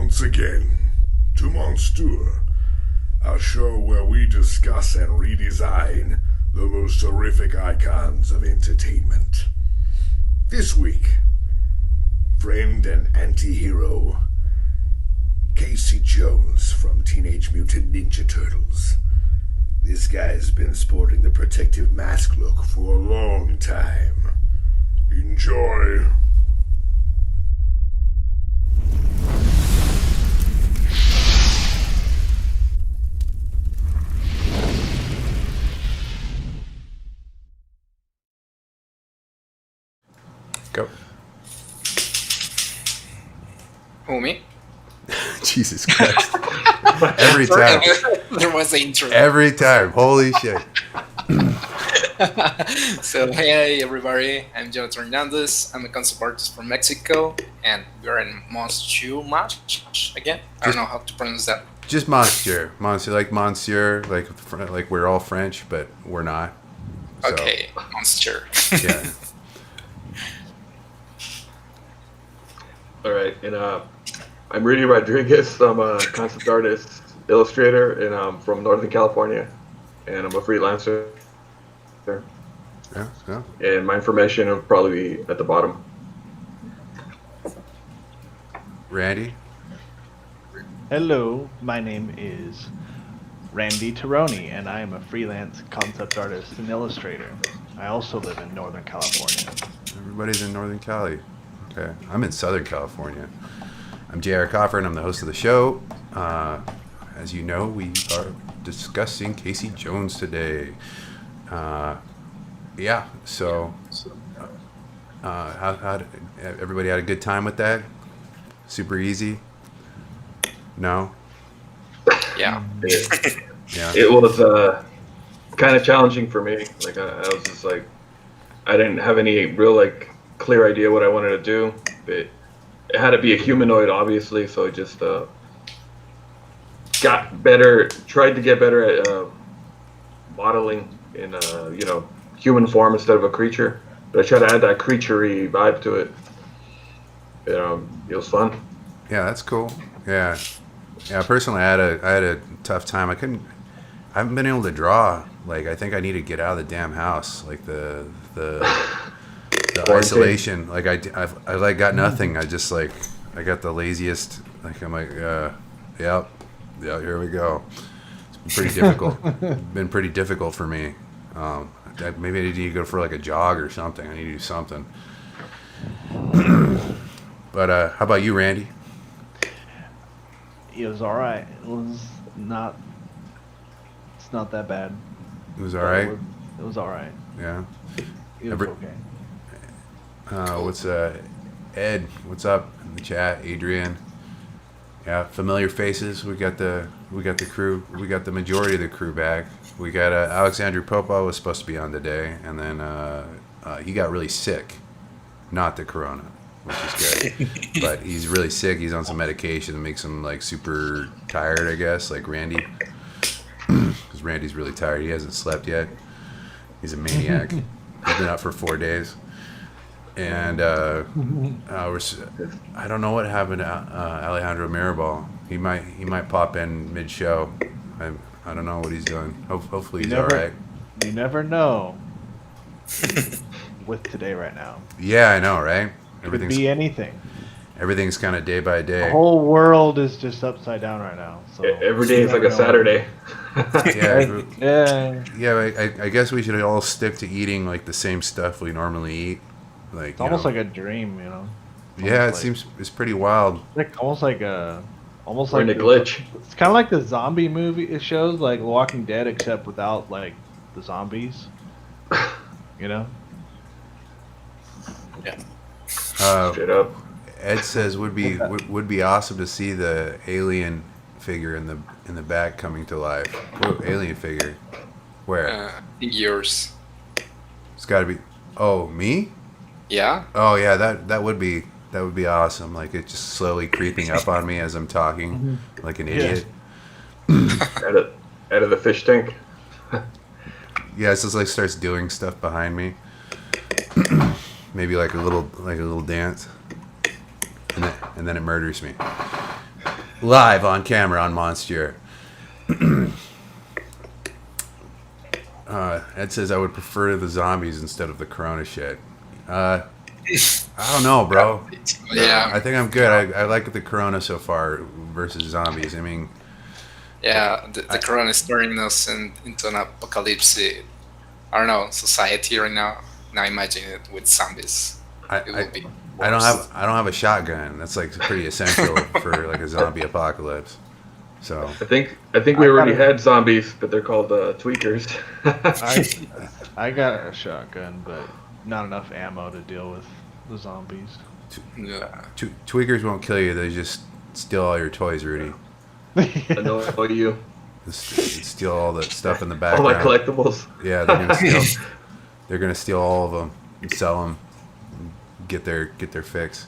once again to Monstieur, a show where we discuss and redesign the most horrific icons of entertainment. This week, friend and anti-hero Casey Jones from Teenage Mutant Ninja Turtles. This guy's been sporting the protective mask look for a long time. Enjoy. Go. Who, me? Jesus Christ. Every time. There was an intro. Every time. Holy shit. So, hey everybody, I'm Jonathan Hernandez. I'm a concept artist from Mexico, and we're in Monstieur match again. I don't know how to pronounce that. Just Monstieur. Monsieur, like we're all French, but we're not. So, Okay, Monstieur. Yeah. All right, and I'm Rudy Rodriguez. I'm a concept artist, illustrator, and I'm from Northern California, and I'm a freelancer. Yeah. And my information will probably be at the bottom. Randy? Hello, my name is Randy Tironi, and I am a freelance concept artist and illustrator. I also live in Northern California. Everybody's in Northern Cali. Okay. I'm in Southern California. I'm J.R. Coffin. I'm the host of the show. As you know, we are discussing Casey Jones today. So how everybody had a good time with that? Super easy? No? Yeah. Yeah. It was kind of challenging for me. Like I was just like, I didn't have any real clear idea what I wanted to do. It had to be a humanoid, obviously, so I just got better, tried to get better at modeling in human form instead of a creature. But I tried to add that creature-y vibe to it. It was fun. Yeah, that's cool. Yeah. Personally, I had a tough time. I haven't been able to draw. Like, I think I need to get out of the damn house. Like the isolation. Like I got nothing. I got the laziest. Like I'm like, yeah, here we go. It's been pretty difficult. Been pretty difficult for me. Maybe I need to go for like a jog or something. I need to do something. But how about you, Randy? It was all right. It's not that bad. It was all right. It was all right. Yeah. It was okay. What's Ed? What's up in the chat? Adrian. Yeah, familiar faces. We got the crew. We got the majority of the crew back. We got Alexandru Popa was supposed to be on today, and then he got really sick. Not the corona, which is good, but he's really sick. He's on some medication that makes him like super tired, I guess, like Randy. Because Randy's really tired. He hasn't slept yet. He's a maniac. He's been up for 4 days. And I don't know what happened to Alejandro Mirabal. He might pop in mid-show. I don't know what he's doing. Hopefully he's all right. You never know with today right now. Yeah, I know, right? Could be anything. Everything's kind of day by day. The whole world is just upside down right now. So Every day is like a Saturday. Yeah. I guess we should all stick to eating like the same stuff we normally eat. Like it's almost like a dream, Yeah, it's pretty wild. Almost like a glitch. It's kind of like the zombie movie. It shows like Walking Dead, except without like the zombies. Yeah. Straight up. Ed says would be awesome to see the alien figure in the back coming to life. What alien figure? Where? Yours. It's got to be. Oh, me? Yeah. Oh yeah, that would be awesome. Like it just slowly creeping up on me as I'm talking, like an idiot. Out of the fish tank. Yeah, it's just like starts doing stuff behind me. Maybe like a little dance, and then it murders me. live on camera on Monstieur. Ed says I would prefer the zombies instead of the Corona shit. I don't know, bro. Yeah. I think I'm good. I like the Corona so far versus zombies. I mean, Yeah, the Corona is turning us into an apocalypse. I don't know, society right now. Now imagine it with zombies. It will be. I don't worse. have a shotgun. That's like pretty essential for like a zombie apocalypse. So I think we already had zombies, but they're called tweakers. I got a shotgun, but not enough ammo to deal with the zombies. Yeah. tweakers won't kill you. They just steal all your toys, Rudy. Annoy you. Steal all the stuff in the All background. my collectibles. Yeah, they're gonna steal all of them and sell them, and get their fix.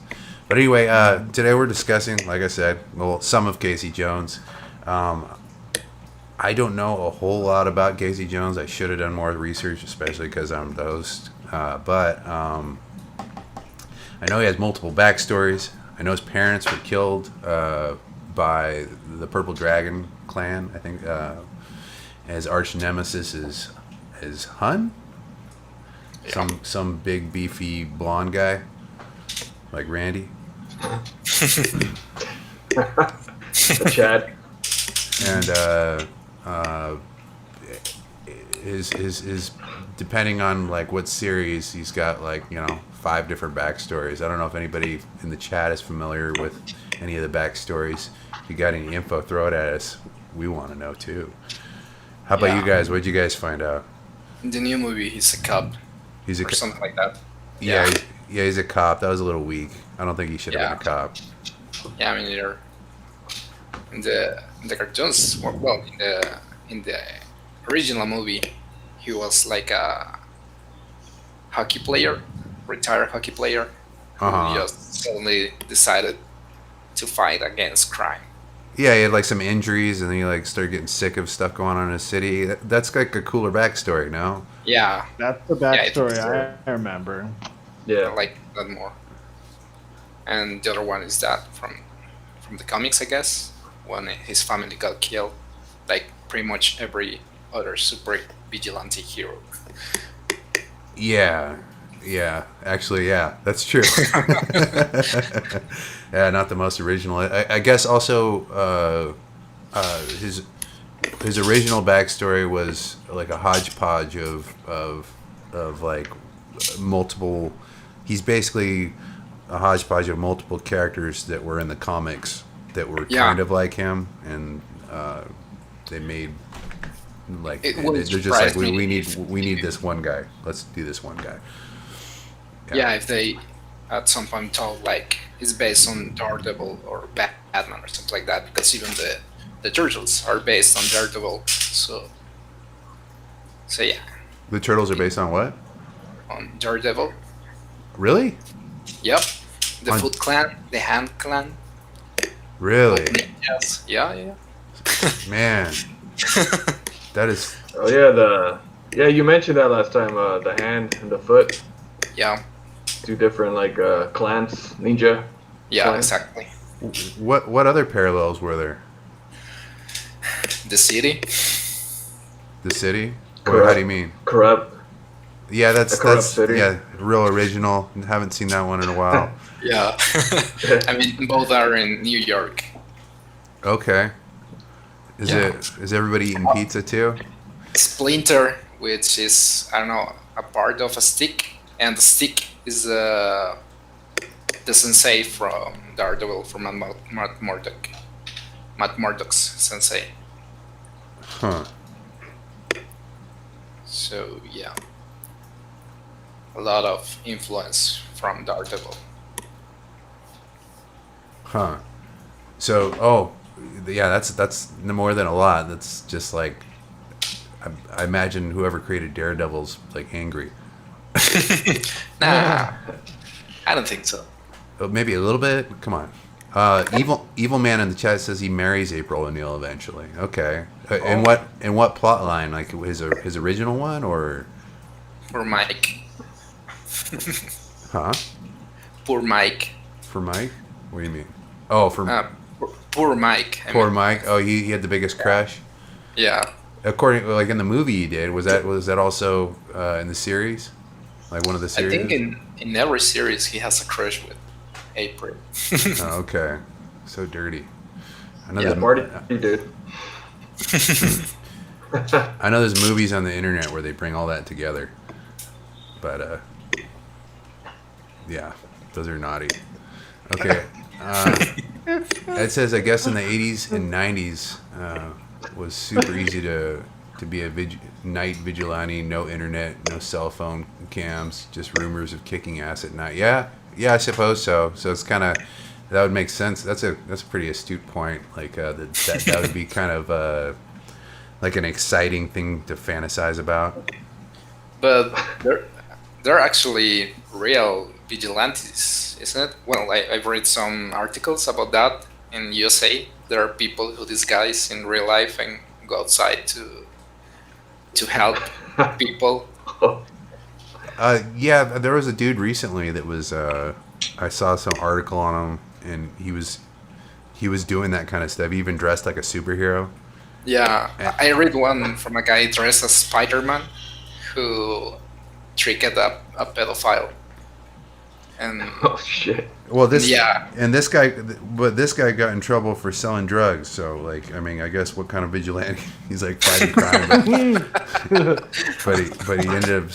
But anyway, today we're discussing, like I said, some of Casey Jones. I don't know a whole lot about Casey Jones. I should have done more research, especially because I'm the host. But I know he has multiple backstories. I know his parents were killed by the Purple Dragon clan. I think his arch nemesis is Hun. Yeah. Some big beefy blonde guy like Randy. Chad. And his depending on like what series, he's got like 5 different backstories. I don't know if anybody in the chat is familiar with any of the backstories. If you got any info, throw it at us. We want to know too. How about you guys? What did you guys find out? In the new movie, he's a cop He's or something like that. yeah, he's a cop. That was a little weak. I don't think he should have been a cop. Yeah, I mean, either. In the cartoons, well, in the original movie, he was like a hockey player, retired hockey player, who just suddenly decided to fight against crime. Yeah, he had like some injuries, and then he like started getting sick of stuff going on in his city. That's like a cooler backstory, no? Yeah, That's the backstory I remember. I Yeah. like that more. And the other one is that from the comics, I guess, when his family got killed, like pretty much every other super vigilante hero. Yeah, actually, yeah, that's true. Yeah, not the most original. I guess also his original backstory was like a hodgepodge of like multiple. He's basically a hodgepodge of multiple characters that were in the comics that were kind of like him, and they made like they're just like we need this one guy. Let's do this one guy. Yeah, if they at some point told like it's based on Daredevil or Batman or something like that, because even the Turtles are based on Daredevil. So yeah, The Turtles are based on what? on Daredevil. Really? Yep, the On- Foot Clan, the Hand Clan. Really? Ninjas. Yeah. Man, that is. Oh yeah, you mentioned that last time. The hand and the foot, Yeah, 2 different like clans, ninja. yeah, Clan. exactly. What other parallels were there? The city. The city? Correct. How do you mean? Corrupt. Yeah, that's A corrupt city. real original. Haven't seen that one in a while. Yeah, I mean both are in New York. Okay. Yeah. Is everybody eating pizza too? Splinter, which is I don't know a part of a stick, and the stick is the sensei from Daredevil, from Matt Murdock. Matt Murdock's sensei. Huh. So yeah, a lot of influence from Daredevil. Huh. So, yeah, that's more than a lot. That's just like, I imagine whoever created Daredevil's like angry. Nah, I don't think so. Maybe a little bit. Come on. Evil man in the chat says he marries April O'Neil eventually. Okay. In what plot line? Like his original one or? For Mike. Huh? Poor Mike. For Mike? What do you mean? Oh, for Poor poor Mike. Poor Mike. Oh, he had the biggest crush. Yeah. According, like in the movie he did, was that also in the series? Like one of the I series? think in every series he has a crush with April. Oh, okay. So dirty. I know Yeah, there's Marty, dude. I know there's movies on the internet where they bring all that together. But yeah, those are naughty. Okay. It says, I guess in the 80s and 90s was super easy to be a night vigilante, no internet, no cell phone cams, just rumors of kicking ass at night. Yeah, I suppose so. So it's kind of, that would make sense. That's a pretty astute point. Like that would be kind of like an exciting thing to fantasize about. But they're actually real vigilantes, isn't it? Well, I've read some articles about that in USA. There are people who disguise in real life and go outside to help people. Yeah, there was a dude recently that was. I saw some article on him, and he was doing that kind of stuff. He even dressed like a superhero. Yeah, I read one from a guy dressed as Spider-Man who tricked a pedophile. And Oh shit. Well, this guy got in trouble for selling drugs. So, like, I mean, I guess what kind of vigilante? He's like fighting crime, but he ended up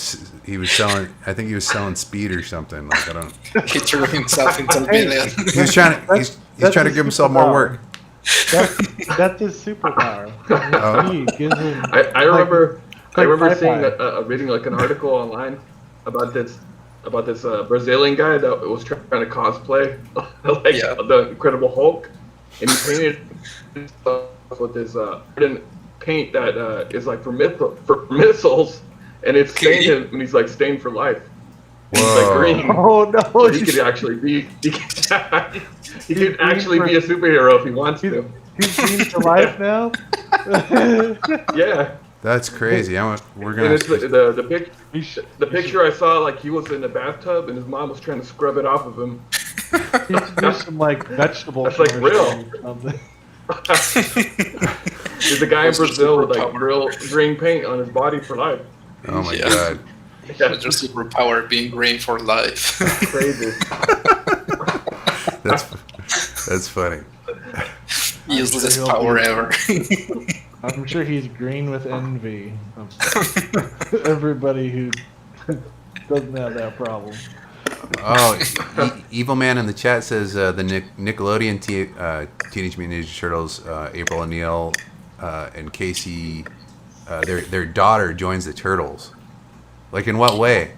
he was selling. I think he was selling speed or something. Like, I don't. he threw himself into a billion. He's trying to give himself more work. That's his superpower. Speed gives him, I remember like seeing Popeye. a reading like an article online about this Brazilian guy that was trying to cosplay like the Incredible Hulk, and he painted himself with this paint that is like for missiles, and it's stained him, and he's like stained for life. He's like green. Oh no! So he could actually be he could actually be a superhero if he wants to. He's green for life now. Yeah. That's crazy. We're And gonna. it's the picture I saw, like he was in the bathtub and his mom was trying to scrub it off of him. He should do some like vegetable. That's like real. Something. There's a guy in Brazil with like real green paint on his body for life. Oh my god. Yeah, your superpower being green for life. Crazy. That's funny. Useless power ever. I'm sure he's green with envy of everybody who doesn't have that problem. Oh, Evil Man in the chat says the Nickelodeon Teenage Mutant Ninja Turtles, April O'Neil and Casey, their daughter joins the Turtles. Like, in what way?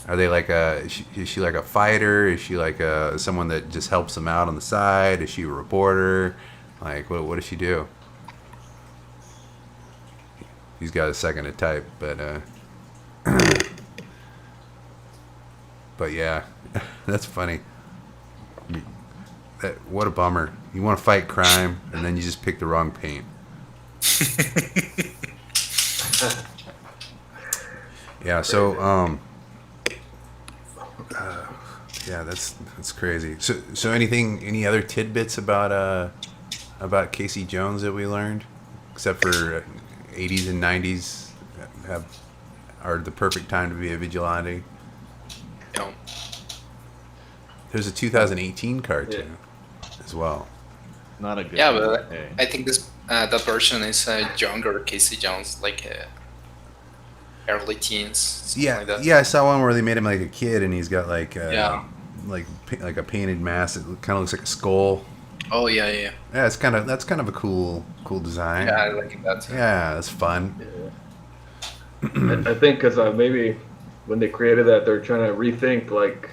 Are they like is she like a fighter? Is she like someone that just helps them out on the side? Is she a reporter? Like, what does she do? He's got a second to type, but yeah, that's funny. What a bummer. You want to fight crime, and then you just pick the wrong paint. Yeah, so yeah, that's crazy. So any other tidbits about Casey Jones that we learned, except for 80s and 90s are the perfect time to be a vigilante? No. There's a 2018 cartoon as well. Not a good. Yeah, but day. I think this that version is a younger Casey Jones, like early teens. Something Yeah, like that. yeah. I saw one where they made him like a kid, and he's got like like a painted mask. It kind of looks like a skull. Oh yeah. Yeah, that's kind of a cool design. Yeah, I like that. Yeah, it's fun. I think because maybe when they created that, they're trying to rethink like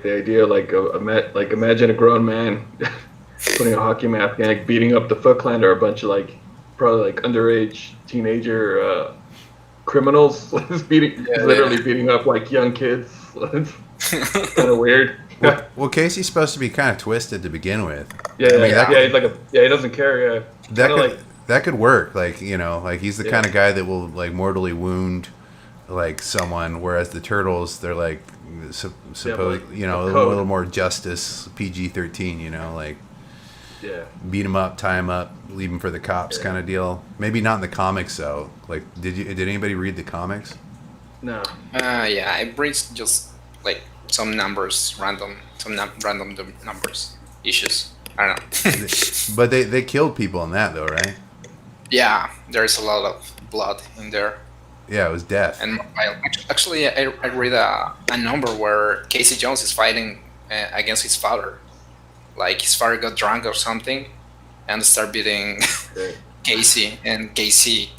the idea like imagine a grown man putting a hockey mask and like beating up the Foot Clan or a bunch of like probably like underage teenager criminals literally beating up like young kids. It's kind of weird. Well, Casey's supposed to be kind of twisted to begin with. Yeah, I mean, he's like he doesn't care. Yeah, that could work. Like, you know, like he's the kind of guy that will like mortally wound like someone, whereas the Turtles, they're like a little more justice, PG-13. You know, like Yeah. beat him up, tie him up, leave him for the cops kind of deal. Maybe not in the comics though. Like, did anybody read the comics? No. Yeah, it brings just like some numbers, random numbers, issues. I don't know. But they killed people in that though, right? Yeah, there's a lot of blood in there. Yeah, it was death. And actually, I read a number where Casey Jones is fighting against his father. Like his father got drunk or something, and start beating Okay. Casey, and Casey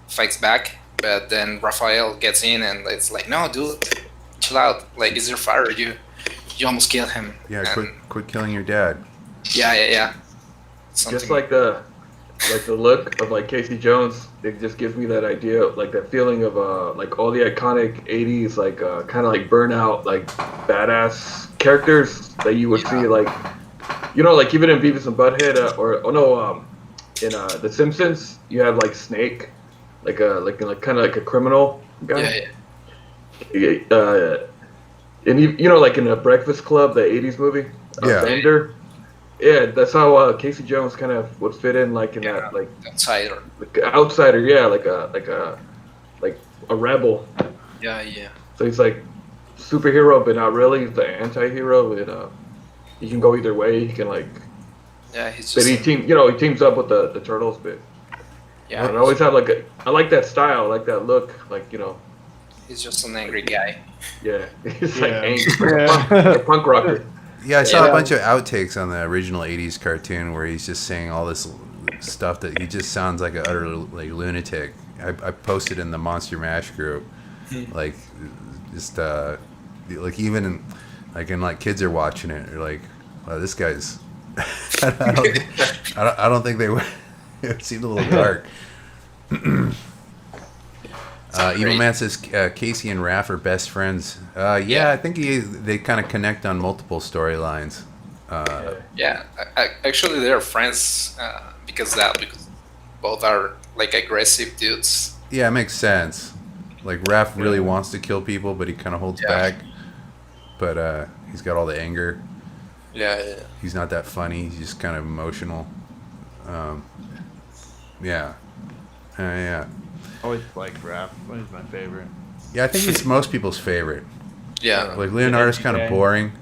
fights back. But then Raphael gets in, and it's like, no, dude, chill out. Like, it's your father. You almost killed him. Yeah, And quit killing your dad. yeah. Something. Just like the look of like Casey Jones, it just gives me that idea, like that feeling of like all the iconic '80s, like kind of like burnout, like badass characters that you would see, like, you know, like even in Beavis and Butthead, in The Simpsons, you have like Snake, like kind of like a criminal guy. Yeah. And you know, like in the Breakfast Club, the '80s movie, Yeah. Bender. Yeah, that's how Casey Jones kind of would fit in, like in that, like Outsider. outsider. Yeah, like a rebel. Yeah. So he's like superhero, but not really. He's the anti-hero. And he can go either way. He can like, Yeah, he's but just. he teams up with the turtles. But Yeah, I always have I like that style, I like that look. Like, you know, he's just an angry guy. yeah, he's Yeah. like angry, like a punk rocker. Yeah, I saw Yeah. a bunch of outtakes on the original '80s cartoon where he's just saying all this stuff that he just sounds like an utter like lunatic. I posted in the Monster Mash group, like just like even in like kids are watching it, they're like, "Wow, this guy's." I don't think they would. It seemed a little dark. Evil Man says Casey and Raph are best friends. Yeah, I think they kind of connect on multiple storylines. Yeah, actually, they're friends because both are like aggressive dudes. Yeah, it makes sense. Like Raph really wants to kill people, but he kind of holds back. But he's got all the anger. Yeah. He's not that funny. He's just kind of emotional. Yeah. Yeah. Always liked Raph. He's my favorite. Yeah, I think he's most people's favorite. Yeah. Like Leonardo's kind of boring.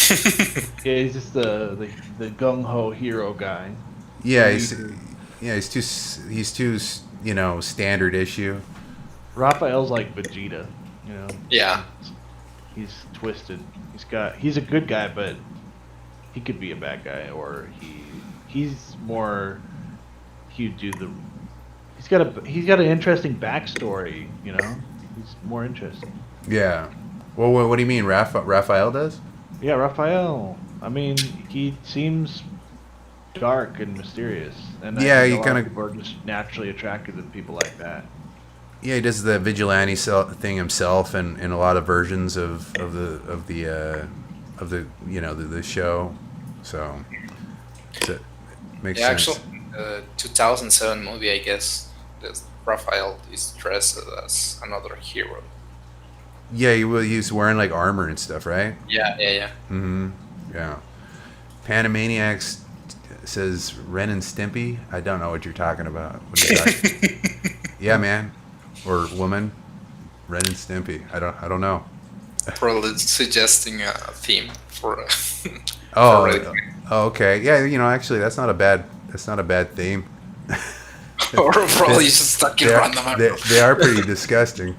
Yeah, he's just the gung ho hero guy. Yeah, he's too standard issue. Raphael's like Vegeta, you know. Yeah. He's twisted. He's a good guy, but he could be a bad guy, or he's more. He's got an interesting backstory, you know. He's more interesting. Yeah. Well, what do you mean, Raphael does? Yeah, Raphael. I mean, he seems dark and mysterious, and I Yeah, think he a lot kinda- of people are just naturally attracted to people like that. Yeah, he does the vigilante thing himself, and in a lot of versions of the show. So it makes Yeah, sense. actually, 2007 movie, I guess. Raphael is dressed as another hero. Yeah, he's wearing like armor and stuff, right? Yeah. Mm-hmm. Yeah. Panamaniacs says Ren and Stimpy. I don't know what you're talking about. What are you talking? Yeah, man, or woman. Ren and Stimpy. I don't know. Probably suggesting a theme for. Oh, for okay. Yeah, actually, that's not a bad theme. or probably just stuck in random. They are pretty disgusting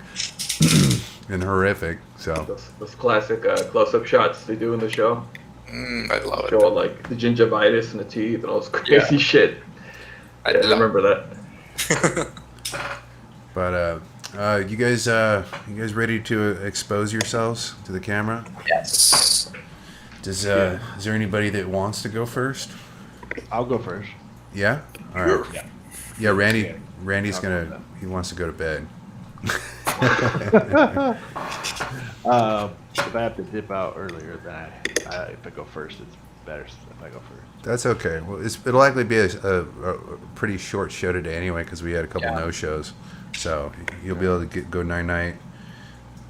and horrific. So Those classic close-up shots they do in the show, I love it. showing like the gingivitis and the teeth and all this crazy shit. I Yeah, I love remember that. But you guys ready to expose yourselves to the camera? Yes. Is there anybody that wants to go first? I'll go first. Yeah. All right. Yeah. Yeah, Randy's he wants to go to bed. If I have to dip out earlier, then if I go first, it's better if I go first. That's okay. Well, it'll likely be a pretty short show today anyway, because we had a couple no shows. So you'll be able to go night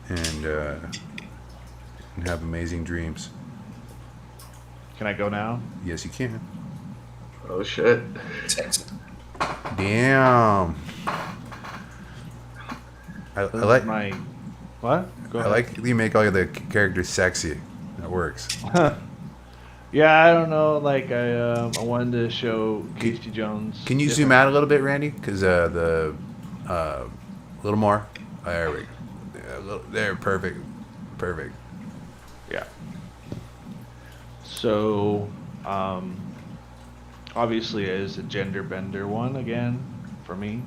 and have amazing dreams. Can I go now? Yes, you can. Oh shit. Sexy. Damn. I This like is my what? Go I ahead. like you make all the characters sexy. That works. Yeah, I don't know. Like I wanted to show Casey Jones. Can you zoom different- out a little bit, Randy? Because a little more. There we go. Yeah, there, perfect, perfect. Yeah. So, obviously, as a gender bender one again for me,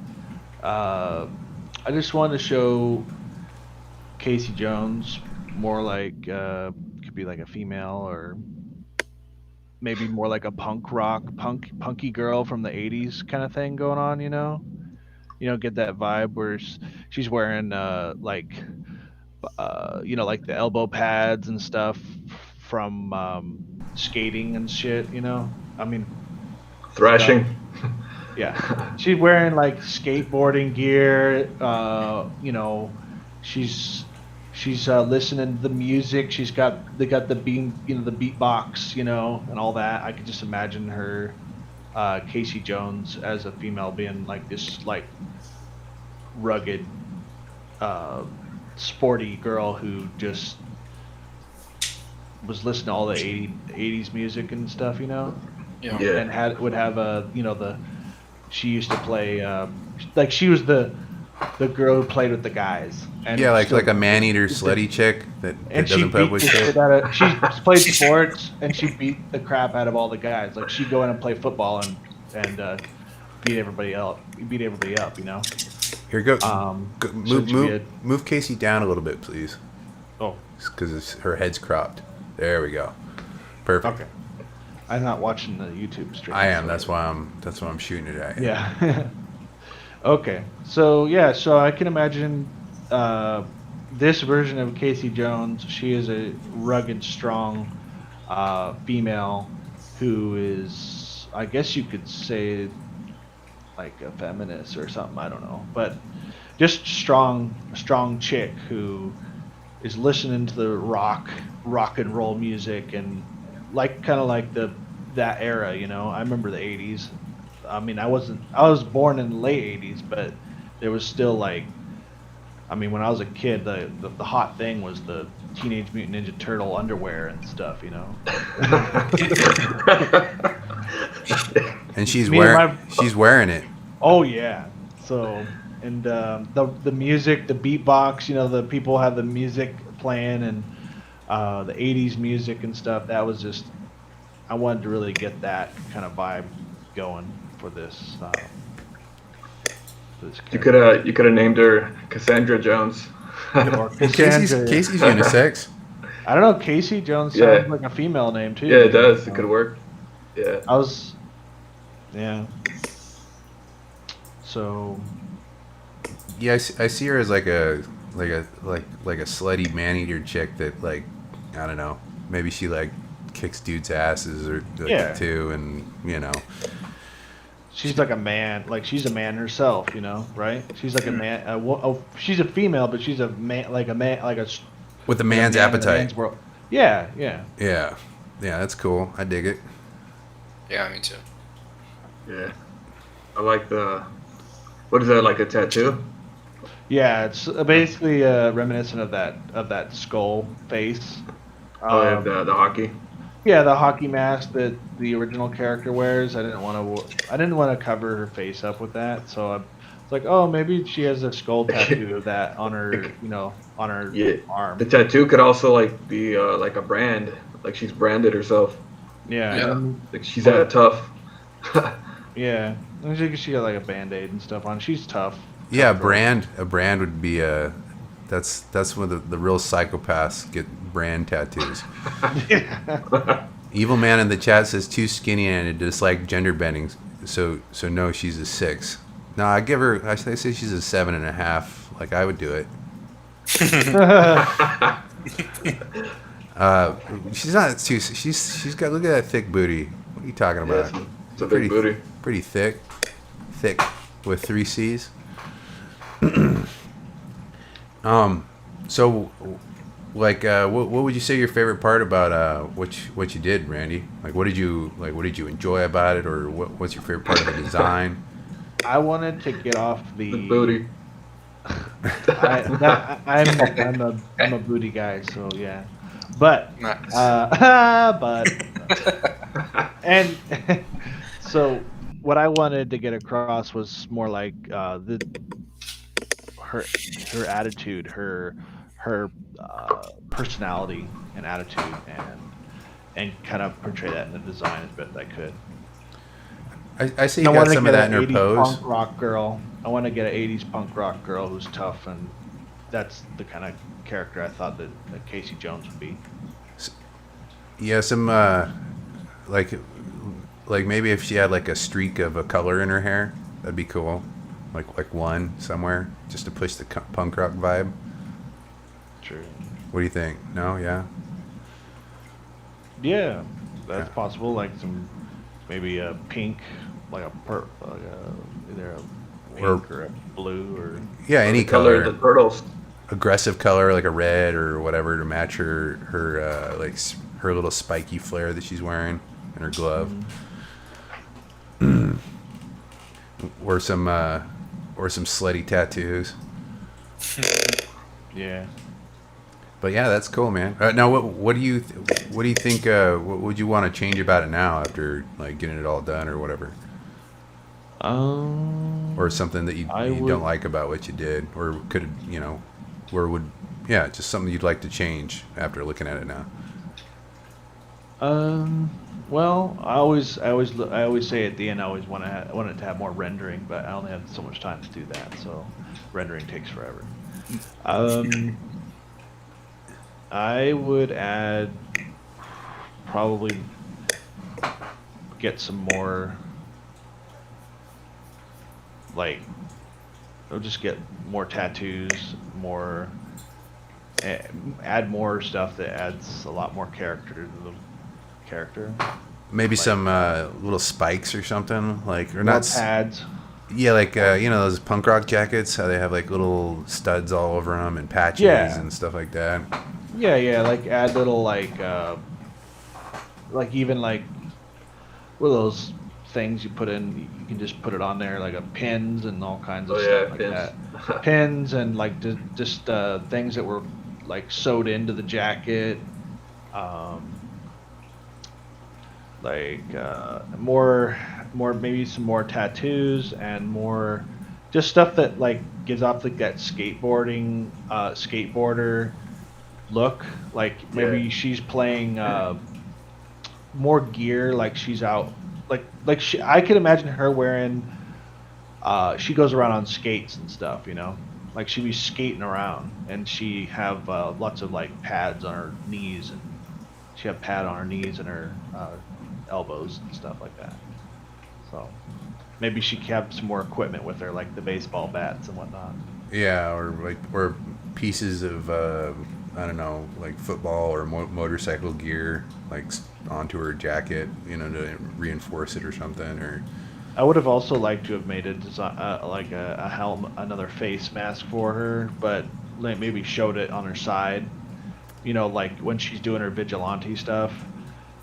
I just wanted to show Casey Jones more like could be like a female or maybe more like a punk rock punky girl from the 80s kind of thing going on, get that vibe where she's wearing like the elbow pads and stuff from skating and shit, I mean stuff. Thrashing. Yeah, she's wearing like skateboarding gear. She's listening to the music. They got the beam, the beatbox, and all that. I could just imagine her, Casey Jones, as a female being like this, like rugged, uh, sporty girl who just was listening to all the 80s music and stuff, Yeah. Yeah. and would have she used to play like she was the girl who played with the guys, and Yeah, like still- a man-eater slutty chick that and she doesn't put up beat with the shit. shit out of. She played sports and she beat the crap out of all the guys. Like she'd go in and play football and beat everybody up. Here, go. So Move Casey down a little bit, please, Oh, because her head's cropped. There we go. Perfect. okay. I'm not watching the YouTube stream. I am. so- That's why I'm shooting it at. Yeah. Okay. So yeah. So I can imagine this version of Casey Jones. She is a rugged, strong female who is, I guess you could say, like a feminist or something. I don't know, but just strong chick who is listening to the rock and roll music and kind of like that era. I remember the 80s. I mean, I was born in the late 80s, but there was still like, I mean, when I was a kid, the hot thing was the Teenage Mutant Ninja Turtle underwear and stuff, And she's Me and wearing it. Oh yeah. So, and the music, the beatbox, the people have the music playing and the 80s music and stuff. That was just, I wanted to really get that kind of vibe going for this. You could have named her Cassandra Jones. Or Casey's Cassandra. unisex. I don't know. Casey Jones Yeah. sounds like a female name too. Yeah, it does. It could work. Yeah. Yeah. So. Yeah, I see her as like a slutty man-eater chick that, like, I don't know, maybe she like kicks dudes' asses or like Yeah. too, and She's like a man, like she's a man herself, right? She's like a man. She's a female, but she's a man, like a with a man's man in a appetite. man's world. Yeah. Yeah, that's cool. I dig it. Yeah, me too. Yeah. I like what is that, like a tattoo? Yeah, it's basically reminiscent of that skull face. Oh, yeah, the hockey. Yeah, the hockey mask that the original character wears. I didn't want to cover her face up with that, so I was like, oh, maybe she has a skull tattoo of that on her, on her Yeah. arm. The tattoo could also like be like a brand, like she's branded herself. Yeah, Yeah. Like she's that tough. yeah. And she got like a Band-Aid and stuff on. She's tough. Yeah, Tough girl. a brand would be that's when the real psychopaths get brand tattoos. Evil Man in the chat says too skinny and it dislike gender bending, so no, she's a 6. No, I say she's a 7.5. Like I would do it. She's not too. She's got, look at that thick booty. What are you talking about? Yeah, it's a big booty. Pretty thick with 3 C's. So Like, what would you say your favorite part about what you did, Randy? Like, what did you enjoy about it, or what's your favorite part of the design? I wanted to get off The the. booty. I'm a booty guy, so yeah. But Nice. but and so what I wanted to get across was more like the her her attitude, her personality and attitude, and kind of portray that in the design as best I could. I see And you I got want to some of get that an in her 80s pose. punk rock girl. I want to get an 80s punk rock girl who's tough, and that's the kind of character I thought that Casey Jones would be. Yeah, some like like maybe if she had like a streak of a color in her hair, that'd be cool. Like one somewhere, just to push the punk rock vibe. True. What do you think? No, yeah, Yeah, that's yeah. possible. Like some maybe a pink, like either a Or pink or a blue or yeah, Or any the color of color, the turtles. aggressive color like a red or whatever to match her her little spiky flare that she's wearing and her glove, Mhm. or some slutty tattoos. Yeah. But yeah, that's cool, man. Now, what do you think? What would you want to change about it now after like getting it all done or whatever, or something that I you don't would. like about what you did, or could where would yeah, just something you'd like to change after looking at it now. Well, I always say at the end I always want it to have more rendering, but I only have so much time to do that, so rendering takes forever. Um, I would add probably get some more like I'll just get more tattoos, more add more stuff that adds a lot more character to the character. Maybe Like some little spikes or something like, or more not. pads. Yeah, like those punk rock jackets, how they have like little studs all over them and patches Yeah, and stuff like that. yeah. Like add little like even like what are those things you put in? You can just put it on there like a pins and all kinds Oh of yeah, stuff like pins. that. Pins and like just things that were like sewed into the jacket. Um, like more maybe some more tattoos and more just stuff that like gives off like that skateboarder look. Like Yeah. maybe she's playing more gear, like she's out I could imagine her wearing she goes around on skates and stuff, like she'd be skating around and she have lots of like pads on her knees, and she have pad on her knees and her elbows and stuff like that. So maybe she kept some more equipment with her, like the baseball bats and whatnot. Yeah, or pieces of I don't know, like football or motorcycle gear, like onto her jacket, to reinforce it or something. Or I would have also liked to have made a design, like a helmet, another face mask for her, but like maybe showed it on her side. Like when she's doing her vigilante stuff,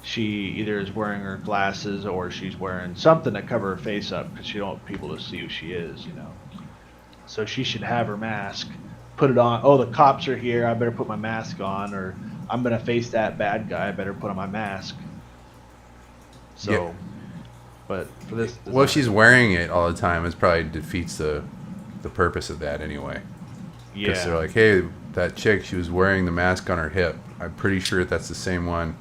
she either is wearing her glasses or she's wearing something to cover her face up because she don't want people to see who she is. So she should have her mask, put it on. Oh, the cops are here. I better put my mask on, or I'm gonna face that bad guy. I better put on my mask. So. yeah, But for this well, if design, she's wearing it all the time, it probably defeats the purpose of that anyway. Because they're yeah, like, hey, that chick, she was wearing the mask on her hip. I'm pretty sure that's the same one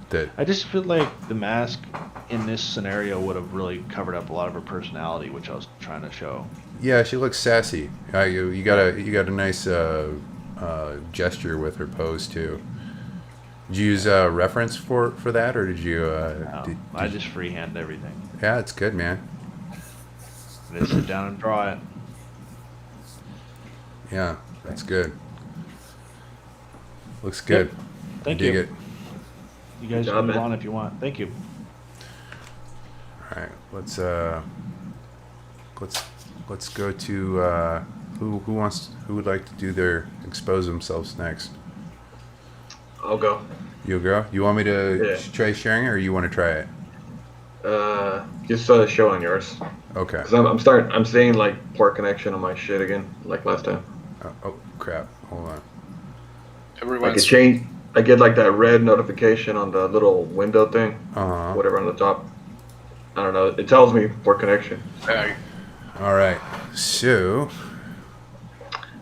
that. I just feel like the mask in this scenario would have really covered up a lot of her personality, which I was trying to show. Yeah, she looks sassy. You got a nice gesture with her pose too. Did you use a reference for that, or did you? I just freehand everything. Yeah, it's good, man. I just sit down and draw it. Yeah, that's good. Looks good. Yep. Thank Dig you. it. You guys Good can job, move man. on if you want. Thank you. All right, let's go to who would like to do their expose themselves next. I'll go. You'll go. You want me to Yeah. try sharing it, or you want to try it? Just show on yours. Okay. Cause I'm seeing like poor connection on my shit again, like last time. Oh crap! Hold on. Like it Everyone's changed. I get like that red notification on the little window thing, Uh huh. whatever on the top. I don't know. It tells me poor connection. All right. So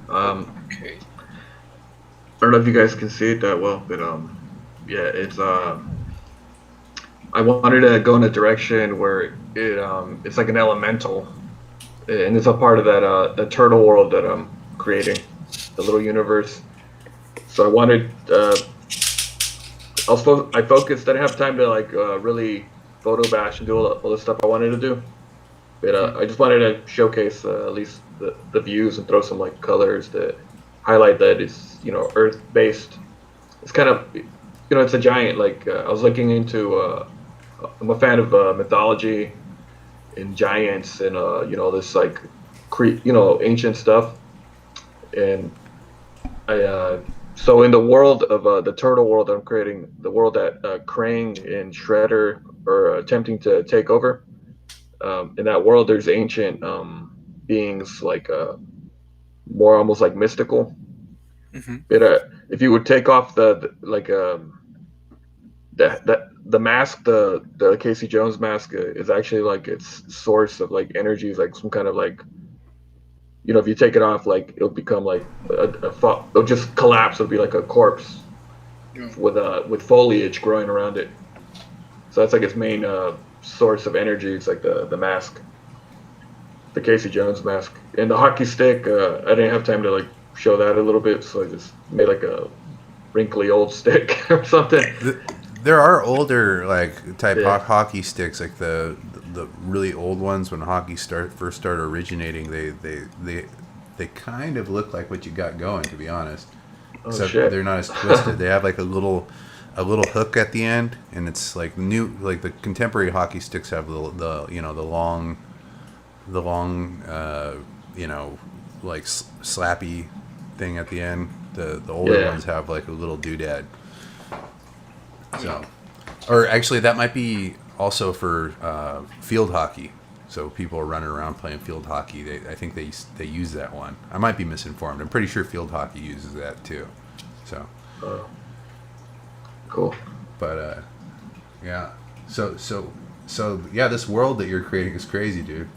okay. I don't know if you guys can see it that well, but yeah, it's I wanted to go in a direction where it's like an elemental, and it's a part of that the turtle world that I'm creating, the little universe. So I wanted I focused. I didn't have time to like really photo bash and do all the stuff I wanted to do, but I just wanted to showcase at least the views and throw some like colors to highlight that it's earth based. It's kind of it's a giant. Like I was looking into. I'm a fan of mythology and giants and this like ancient stuff. And I so in the world of the turtle world I'm creating, the world that Krang and Shredder are attempting to take over. In that world, there's ancient beings like more almost like mystical. Hmm. But if you would take off the mask, the Casey Jones mask is actually like its source of like energy is like some kind of like if you take it off, like it'll become like it'll just collapse. It'll be like a corpse Yeah. with foliage growing around it. So that's like its main source of energy. It's like the mask, the Casey Jones mask, and the hockey stick. I didn't have time to like show that a little bit, so I just made like a wrinkly old stick or something. there are older like type Yeah. hockey sticks, like the really old ones when hockey first started originating. They kind of look like what you got going, to be honest. Oh Except shit! they're not as twisted. They have like a little hook at the end, and it's like like the contemporary hockey sticks have the long like slappy thing at the end. The older Yeah. ones have like a little doodad. So, or actually, that might be also for field hockey. So people are running around playing field hockey. I think they use that one. I might be misinformed. I'm pretty sure field hockey uses that too. So, Cool. but yeah. So yeah, this world that you're creating is crazy, dude.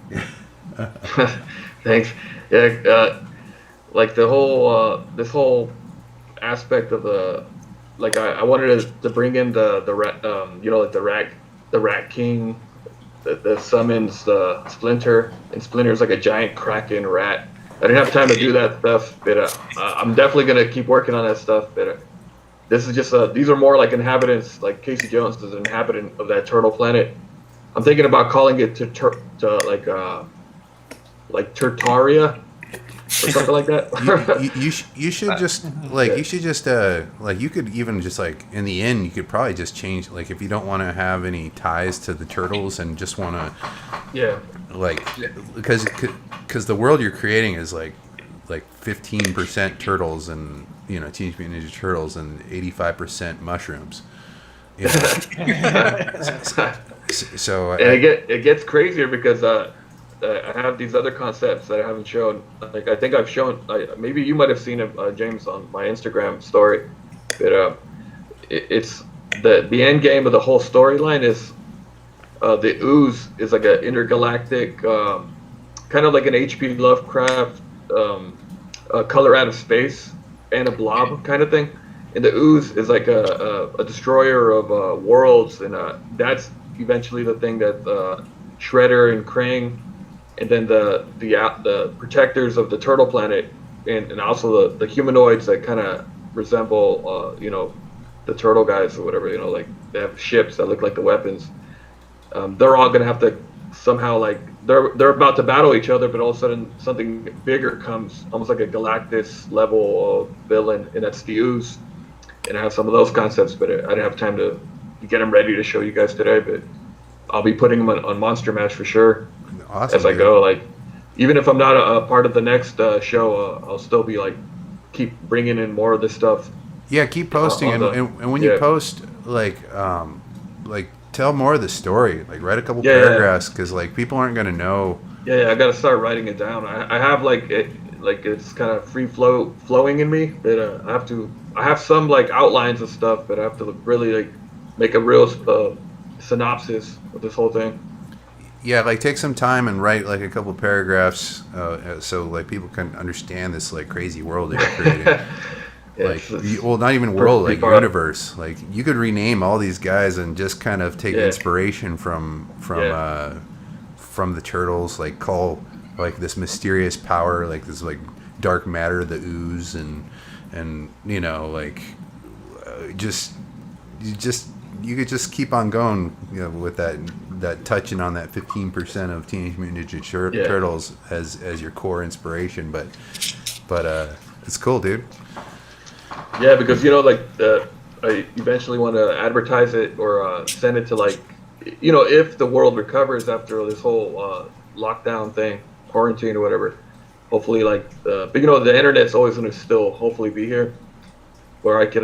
Thanks. Yeah. Like the whole this whole aspect of the like I wanted to bring in the rat like the rat king that summons the Splinter, and Splinter's like a giant kraken rat. I didn't have time to do that stuff, but I'm definitely gonna keep working on that stuff. But this is just these are more like inhabitants. Like Casey Jones is an inhabitant of that turtle planet. I'm thinking about calling it to like Turtaria or something like that. You should just like you could even just like in the end you could probably just change, like if you don't want to have any ties to the turtles and just want to Yeah. like because the world you're creating is like 15% turtles and Teenage Mutant Ninja Turtles and 85% mushrooms. You know? So And it gets crazier because I have these other concepts that I haven't shown. Like I think I've shown. Maybe you might have seen it, James, on my Instagram story. But it's the end game of the whole storyline is the ooze is like an intergalactic, kind of like an H.P. Lovecraft, color out of space and a blob kind of thing. And the ooze is like a destroyer of worlds, and that's eventually the thing that Shredder and Krang, and then the protectors of the turtle planet, and also the humanoids that kind of resemble the turtle guys or whatever, like they have ships that look like the weapons. They're all gonna have to somehow like they're about to battle each other, but all of a sudden something bigger comes, almost like a Galactus level of villain, and that's the ooze. And I have some of those concepts, but I didn't have time to get them ready to show you guys today. But I'll be putting them on Monster Mash for sure. awesome, As I dude. go. Like, even if I'm not a part of the next show, I'll still be like keep bringing in more of this stuff. Yeah, keep posting, and when you post, like tell more of the story. Like, write a couple paragraphs, because like people aren't gonna know. Yeah, I gotta start writing it down. I have it's kind of flowing in me, but I have some like outlines of stuff, but I have to really like make a real synopsis of this whole thing. Yeah, like take some time and write like a couple paragraphs, so like people can understand this like crazy world that you're creating. Well, not even world, like universe. Like you could rename all these guys and just kind of take inspiration from the turtles. Like call like this mysterious power, like this like dark matter, the ooze, and you know like you could just keep on going, you know, with that touching on that 15% of Teenage Mutant Ninja Turtles as your core inspiration. But it's cool, dude. Yeah, because you know, like I eventually want to advertise it or send it to like, you know, if the world recovers after this whole lockdown thing, quarantine or whatever. Hopefully, like, but you know, the internet's always going to still hopefully be here, where I could,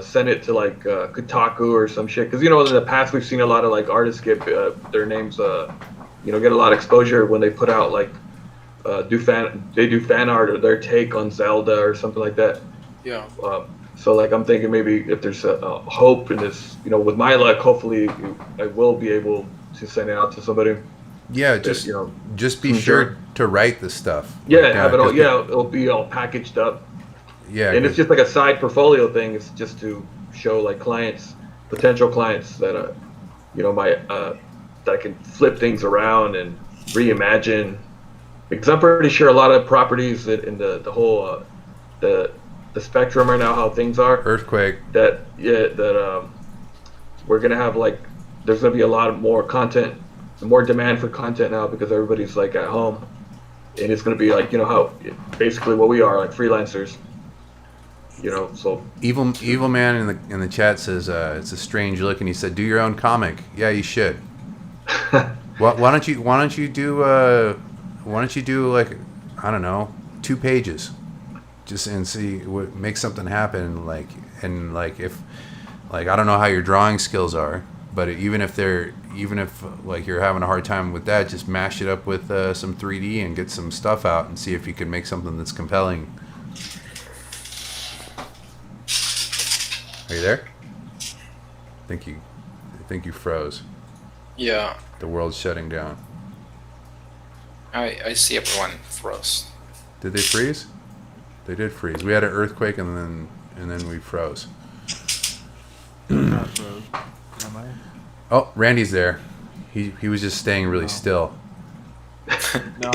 send it to like Kotaku or some shit. Because you know, in the past we've seen a lot of like artists get their names, get a lot of exposure when they put out like do fan art or their take on Zelda or something like that. Yeah. So like I'm thinking maybe if there's a hope in this, you know, with my luck, hopefully I will be able to send it out to somebody. Yeah, just be sure to write the stuff. Yeah, like, have it all. Yeah, it'll be all packaged up. Yeah, and it's just like a side portfolio thing. It's just to show like potential clients that that I can flip things around and reimagine. Because I'm pretty sure a lot of properties that in the whole the spectrum right now, how things are. Earthquake. We're gonna have like there's gonna be a lot of more content, more demand for content now because everybody's like at home, and it's gonna be like how basically what we are, like freelancers. So evil man in the chat says it's a strange look, and he said do your own comic. Yeah, you should. Why don't you do like I don't know 2 pages, just and see what make something happen like if like I don't know how your drawing skills are, but even if like you're having a hard time with that, just mash it up with some 3D and get some stuff out and see if you can make something that's compelling. Are you there? I think you froze. Yeah. The world's shutting down. I see everyone froze. Did they freeze? They did freeze. We had an earthquake and then we froze. Not froze. Am I? Oh, Randy's there. He was just staying really still. No,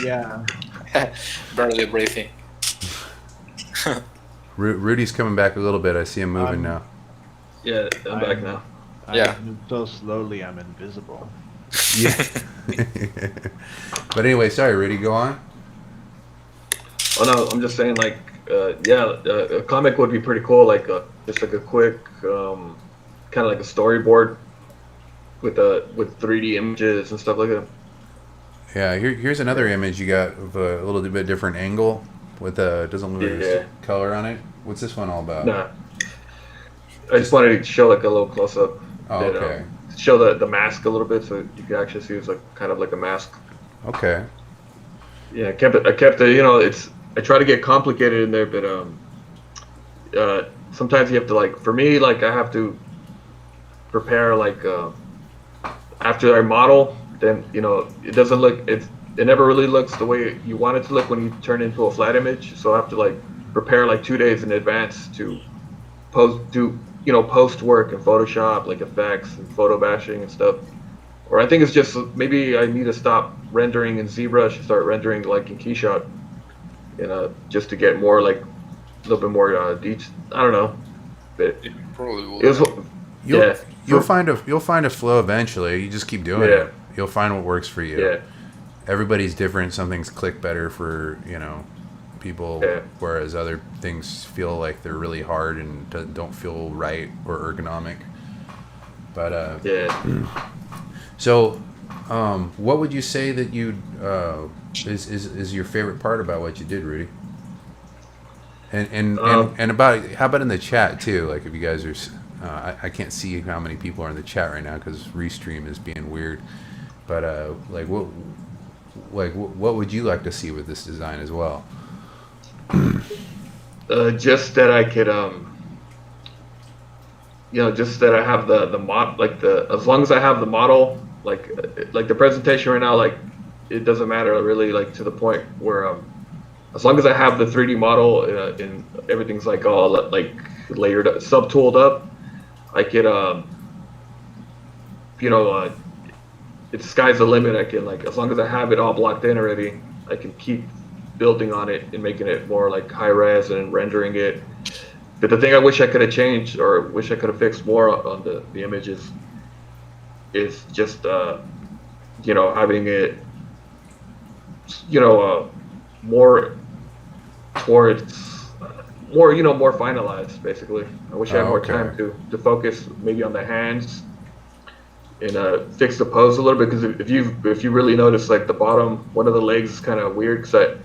yeah. Barely breathing. Rudy's coming back a little bit. I see him moving now. Yeah, I'm back now. Yeah. So slowly I'm invisible. Yeah. But anyway, sorry, Rudy, go on. Oh no, I'm just saying like, a comic would be pretty cool, like just like a quick, kind of like a storyboard with 3D images and stuff like that. Yeah, here's another image you got of a little bit different angle with doesn't look like there's color on it. What's this one all about? Nah, I just wanted to show like a little close up. Oh, okay. Show the mask a little bit so you can actually see it's like kind of like a mask. Okay. Yeah, I kept it. I try to get complicated in there, but sometimes you have to like. For me, like I have to prepare like after I model, then it doesn't look it never really looks the way you want it to look when you turn it into a flat image. So I have to like prepare like 2 days in advance to post work in Photoshop, like effects and photo bashing and stuff. Or I think it's just maybe I need to stop rendering in ZBrush and start rendering like in Keyshot, just to get more like a little bit more detail. I don't know. But it probably will. You'll find a flow eventually. You just keep doing it. You'll find what works for you. Yeah. Everybody's different. Some things click better for people, whereas other things feel like they're really hard and don't feel right or ergonomic. But So, what would you say that you is your favorite part about what you did, Rudy? And about how about in the chat too? Like if you guys are, I can't see how many people are in the chat right now because Restream is being weird. But what would you like to see with this design as well? Just that I could just that I have the mod, like as long as I have the model, like the presentation right now, like it doesn't matter really, like to the point where as long as I have the 3D model and everything's like all like layered up, sub-tooled up, I could it's sky's the limit. I can, like, as long as I have it all blocked in already, I can keep building on it and making it more like high res and rendering it. But the thing I wish I could have changed or wish I could have fixed more on the images is just having it more towards more finalized, basically. I wish I had more time to focus maybe on the hands and fix the pose a little bit, because if you really notice, like the bottom one of the legs is kind of weird, because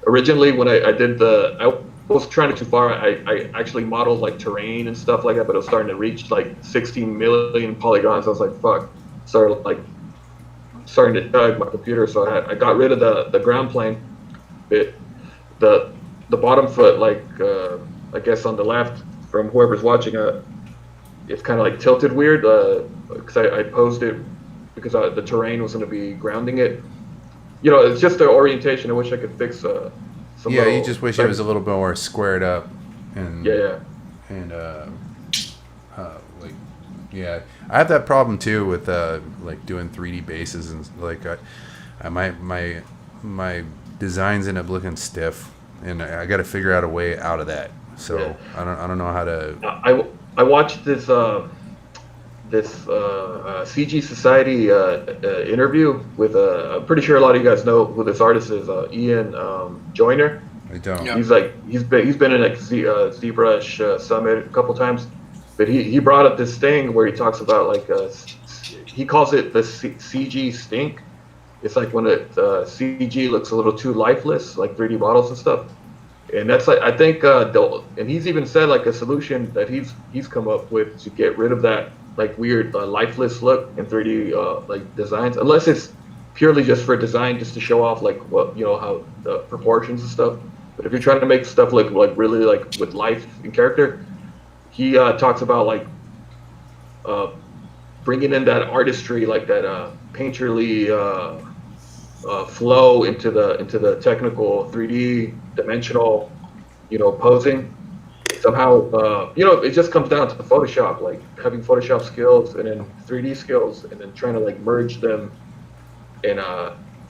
originally when I did I was trying it too far. I actually modeled like terrain and stuff like that, but it was starting to reach like 16 million polygons. I was like, fuck. Starting to chug my computer, so I got rid of the ground plane bit. The bottom foot, like I guess on the left from whoever's watching, it's kind of like tilted weird, because I posed it because the terrain was going to be grounding it. It's just the orientation. I wish I could fix some. Yeah, you just wish it was a little bit more squared up, and and I have that problem too with like doing 3D bases, and like my designs end up looking stiff, and I got to figure out a way out of that. So I don't know how to. I watched this CG Society interview with I'm pretty sure a lot of you guys know who this artist is, Ian Joyner. I don't. Yeah. He's been in like ZBrush Summit a couple times, but he brought up this thing where he talks about like he calls it the CG stink. It's like when CG looks a little too lifeless, like 3D models and stuff. And that's like, I think and he's even said like a solution that he's come up with to get rid of that like weird lifeless look in 3D like designs, unless it's purely just for design, just to show off like what how the proportions and stuff. But if you're trying to make stuff like really like with life and character, he talks about like bringing in that artistry, like that painterly flow into the technical 3D dimensional posing. Somehow it just comes down to the Photoshop, like having Photoshop skills and then 3D skills, and then trying to like merge them in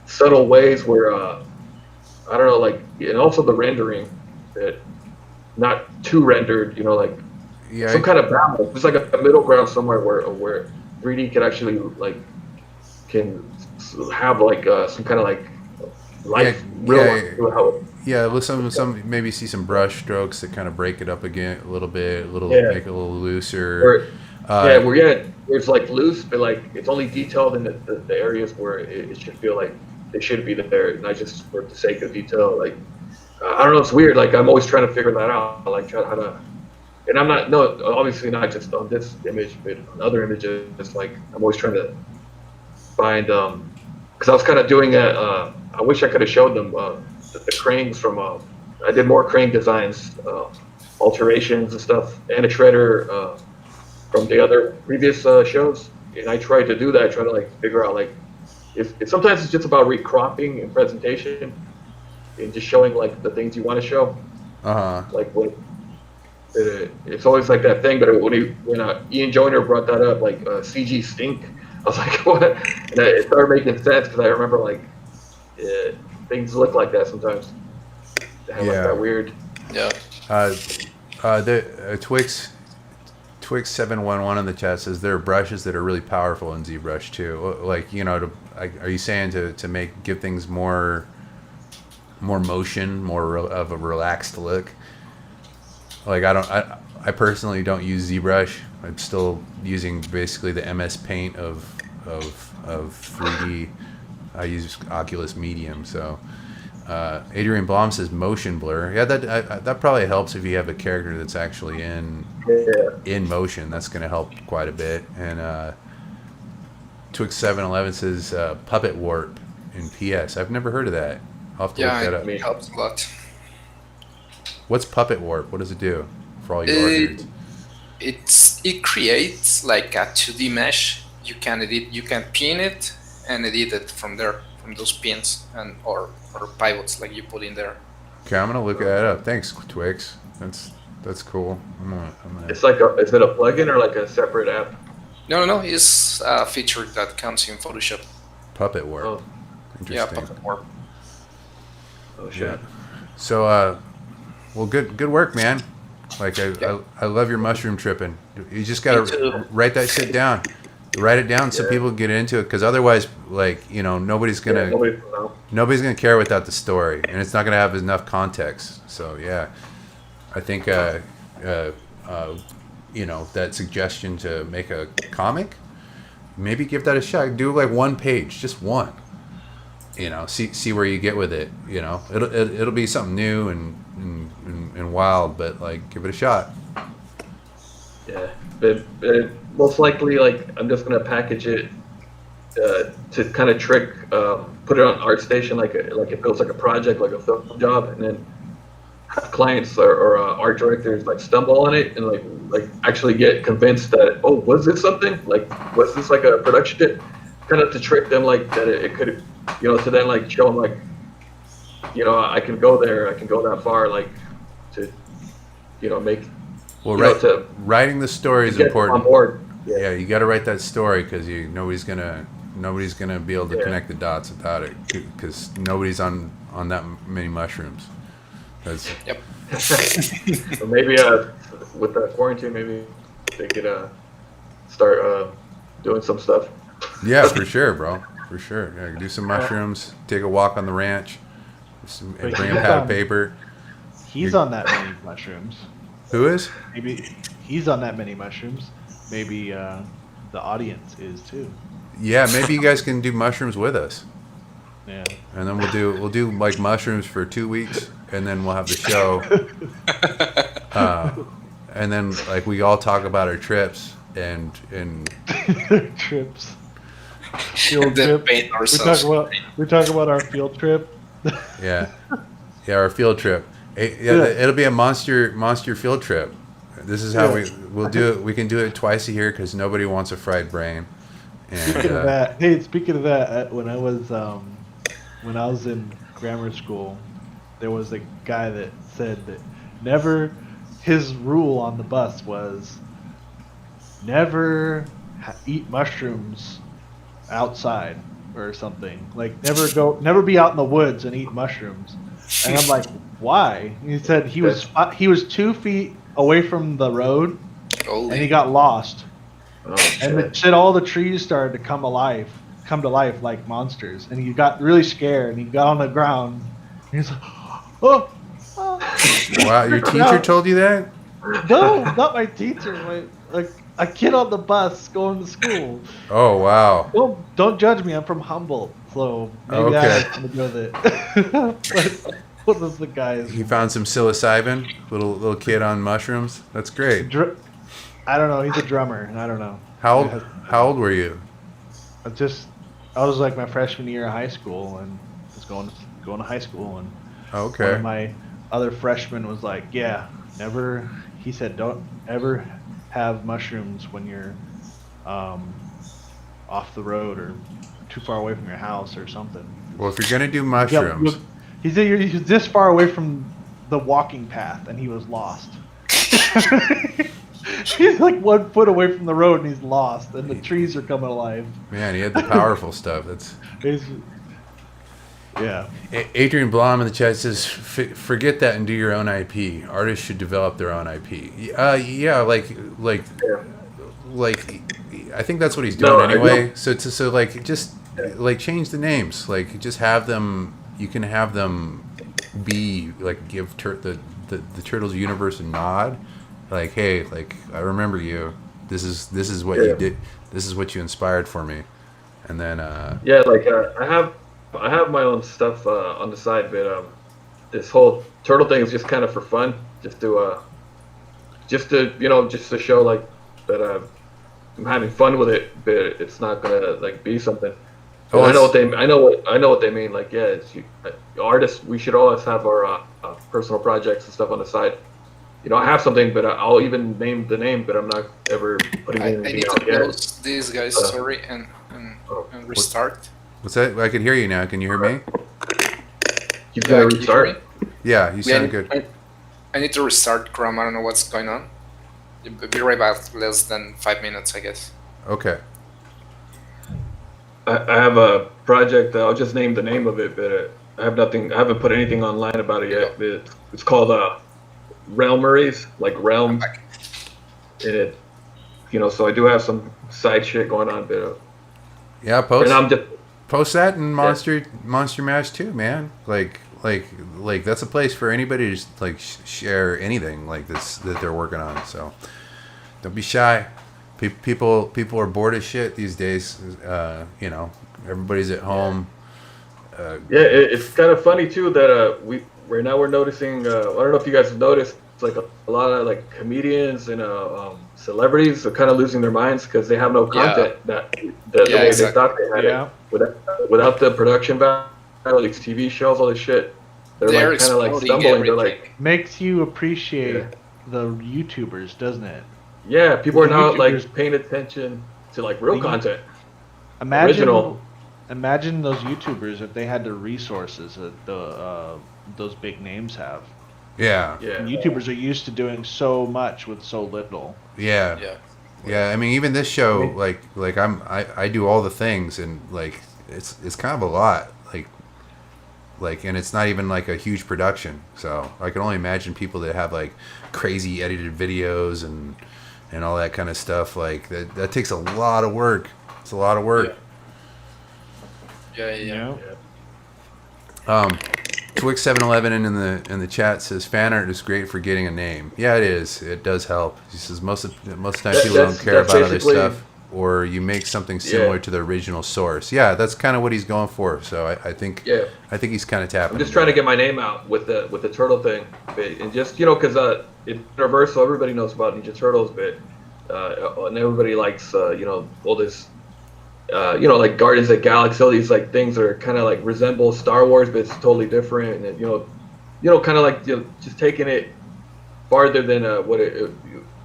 subtle ways where I don't know, like, and also the rendering, that not too rendered, like some kind of balance. There's like a middle ground somewhere where 3D can actually like can have like some kind of like life, with some maybe see some brush strokes that kind of break it up again a little bit, make it a little looser. It's like loose, but like it's only detailed in the areas where it should feel like they should be there, not just for the sake of detail. Like I don't know, it's weird. Like I'm always trying to figure that out, like how to. And I'm not obviously not just on this image, but on other images. It's like I'm always trying to find because I was kind of doing I wish I could have showed them the cranes from I did more crane designs, alterations and stuff, and a shredder from the other previous shows, and I tried to do that. I try to like figure out like if sometimes it's just about recropping and presentation and just showing like the things you want to show. Like what it's always like that thing. But when Ian Joyner brought that up, like CG stink, I was like, what? And it started making sense, because I remember like things look like that sometimes. They have like that weird. Yeah. The Twix 711 in the chat says there are brushes that are really powerful in ZBrush too. Like are you saying to give things more motion, more of a relaxed look? Like I personally don't use ZBrush. I'm still using basically the MS Paint of 3D. I use Oculus Medium, so Adrian Blom says motion blur. Yeah, that probably helps if you have a character that's actually in motion. That's going to help quite a bit. And Twix 711 says puppet warp in PS. I've never heard of that. I'll have to look that up. It helps a lot. What's puppet warp? What does it do for all you art nerds? It creates like a 2D mesh. You can pin it and edit it from there, from those pins and or pivots like you put in there. Okay, I'm gonna look that up. Thanks, Twix. That's cool. I'm gonna... It's like is it a plugin or like a separate app? No. It's a feature that comes in Photoshop. Puppet warp. Oh. Yeah, Interesting. Puppet Warp. Oh shit. Yeah. So, well, good work, man. Like I love your mushroom tripping. You just gotta write that shit down. Write it down so people get into it, because otherwise, like, you know, nobody's gonna care without the story, and it's not gonna have enough context. So yeah, I think you know, that suggestion to make a comic, maybe give that a shot. Do like one page, just one. You know, see where you get with it. You know, it'll be something new and wild, but like, give it a shot. Yeah, but most likely, like, I'm just gonna package it to kind of trick, put it on ArtStation like it feels like a project, like a film job, and then have clients or art directors like stumble on it and like actually get convinced that, oh, was this something? Like, was this like a production hit? Kind of to trick them, like, that it could, you know, to then like show them, like, you know, I can go there, I can go that far, like, to, you know, make. Well, writing the story is important. On board. Yeah, you got to write that story, because nobody's gonna be able to connect the dots without it, because nobody's on that many mushrooms. Yep. So maybe with the quarantine, maybe they could start doing some stuff. Yeah, for sure, bro. For sure. Yeah, do some mushrooms, take a walk on the ranch, and bring a pad of paper. He's on that many mushrooms. Who is? Maybe he's on that many mushrooms. Maybe the audience is too. Yeah, maybe you guys can do mushrooms with us. Yeah. And then we'll do like mushrooms for 2 weeks, and then we'll have the show. And then like we all talk about our trips and trips. Field Then trip. paint ourselves. We talk about our field trip. yeah, our field trip. It'll be a monster field trip. This is how we'll do it. We can do it twice a year, because nobody wants a fried brain. And, speaking of that, when I was in grammar school, there was a guy that said that his rule on the bus was never eat mushrooms outside or something. Like, never be out in the woods and eat mushrooms. And I'm like, why? He said he was 2 feet away from the road, and he got lost. Oh, And said all the trees started to come to life like monsters, and he got really scared, and he got on the ground, and he's like, oh. wow, your teacher told you that? No, not my teacher. Like a kid on the bus going to school. Oh, wow. Well, don't judge me. I'm from Humboldt, so maybe I have to go with it. But what was the guy's? He found some psilocybin, little kid on mushrooms. That's great. I don't know. He's a drummer, and I don't know. How old were you? I was like my freshman year of high school, and was going to high school, and Okay. one of my other freshmen was like, yeah, never. He said, don't ever have mushrooms when you're off the road or too far away from your house or something. Well, if you're gonna do mushrooms, He said he was this far away from the walking path, and he was lost. He's like 1 foot away from the road, and he's lost, and the trees are coming alive. man, he had the powerful stuff. That's. Yeah. Adrian Blom in the chat says, "Forget that and do your own IP. Artists should develop their own IP." Yeah, like I think that's what he's doing anyway. So like just like change the names. Like just have them. You can have them be like give the Turtles universe a nod. Like, hey, like I remember you. This is what you did. This is what you inspired for me. And then yeah, like I have I have my own stuff on the side, but this whole turtle thing is just kind of for fun, just to just to show like that I'm having fun with it, but it's not gonna like be something. Oh, And it's, I know what they mean. Like, yeah, artists. We should always have our personal projects and stuff on the side. I have something, but I'll even name the name, but I'm not ever putting I anything need out to yet. close this guy's Uh, story and restart. what's that? I can hear you now. Can you hear me? He's gonna Yeah, can you hear me? restart. Yeah, you Yeah, sound good. I need to restart Chrome. I don't know what's going on. Be right back. Less than 5 minutes, I guess. Okay. I have a project. I'll just name the name of it, but I have nothing. I haven't put anything online about it yet. It's called Realmeries, like I'm realm back. in it. So I do have some side shit going on, but Yeah, right now I'm just post that in Monster Mash too, man. Like that's a place for anybody to just like share anything like this that they're working on. So don't be shy. People are bored as shit these days. Everybody's at home. yeah. It's kind of funny too that we right now we're noticing. I don't know if you guys have noticed. It's like a lot of like comedians and celebrities are kind of losing their minds because they have no content that the Yeah, way exactly. they thought they had Yeah. it without the production value, these TV shows, all this shit. They're They're like kind of like exploding stumbling. They're everything. like, Makes you appreciate Yeah. the YouTubers, doesn't it? yeah, people are The now like YouTubers- paying attention to like real The- content. Imagine, Original. imagine those YouTubers if they had the resources that those big names have. Yeah. Yeah, And YouTubers are used to doing so much with so little. Yeah. Yeah. Yeah, I mean, even this show, I mean- like I do all the things, and like it's kind of a lot, and it's not even like a huge production. So I can only imagine people that have like crazy edited videos and all that kind of stuff. Like that takes a lot of work. It's a lot of work. Yeah. You know? Twix 711 in the chat says fan art is great for getting a name. Yeah, it is. It does help. He says most of the time people don't care that's about other basically- stuff, or you make something similar Yeah. to the original source. Yeah, that's kind of what he's going for. So I think Yeah. I think he's kind of tapping. I'm just into trying to that. get my name out with the turtle thing, and just because in Universal everybody knows about Ninja Turtles, but and everybody likes all this like Guardians of the Galaxy, all these like things that are kind of like resemble Star Wars, but it's totally different, and kind of like just taking it farther than what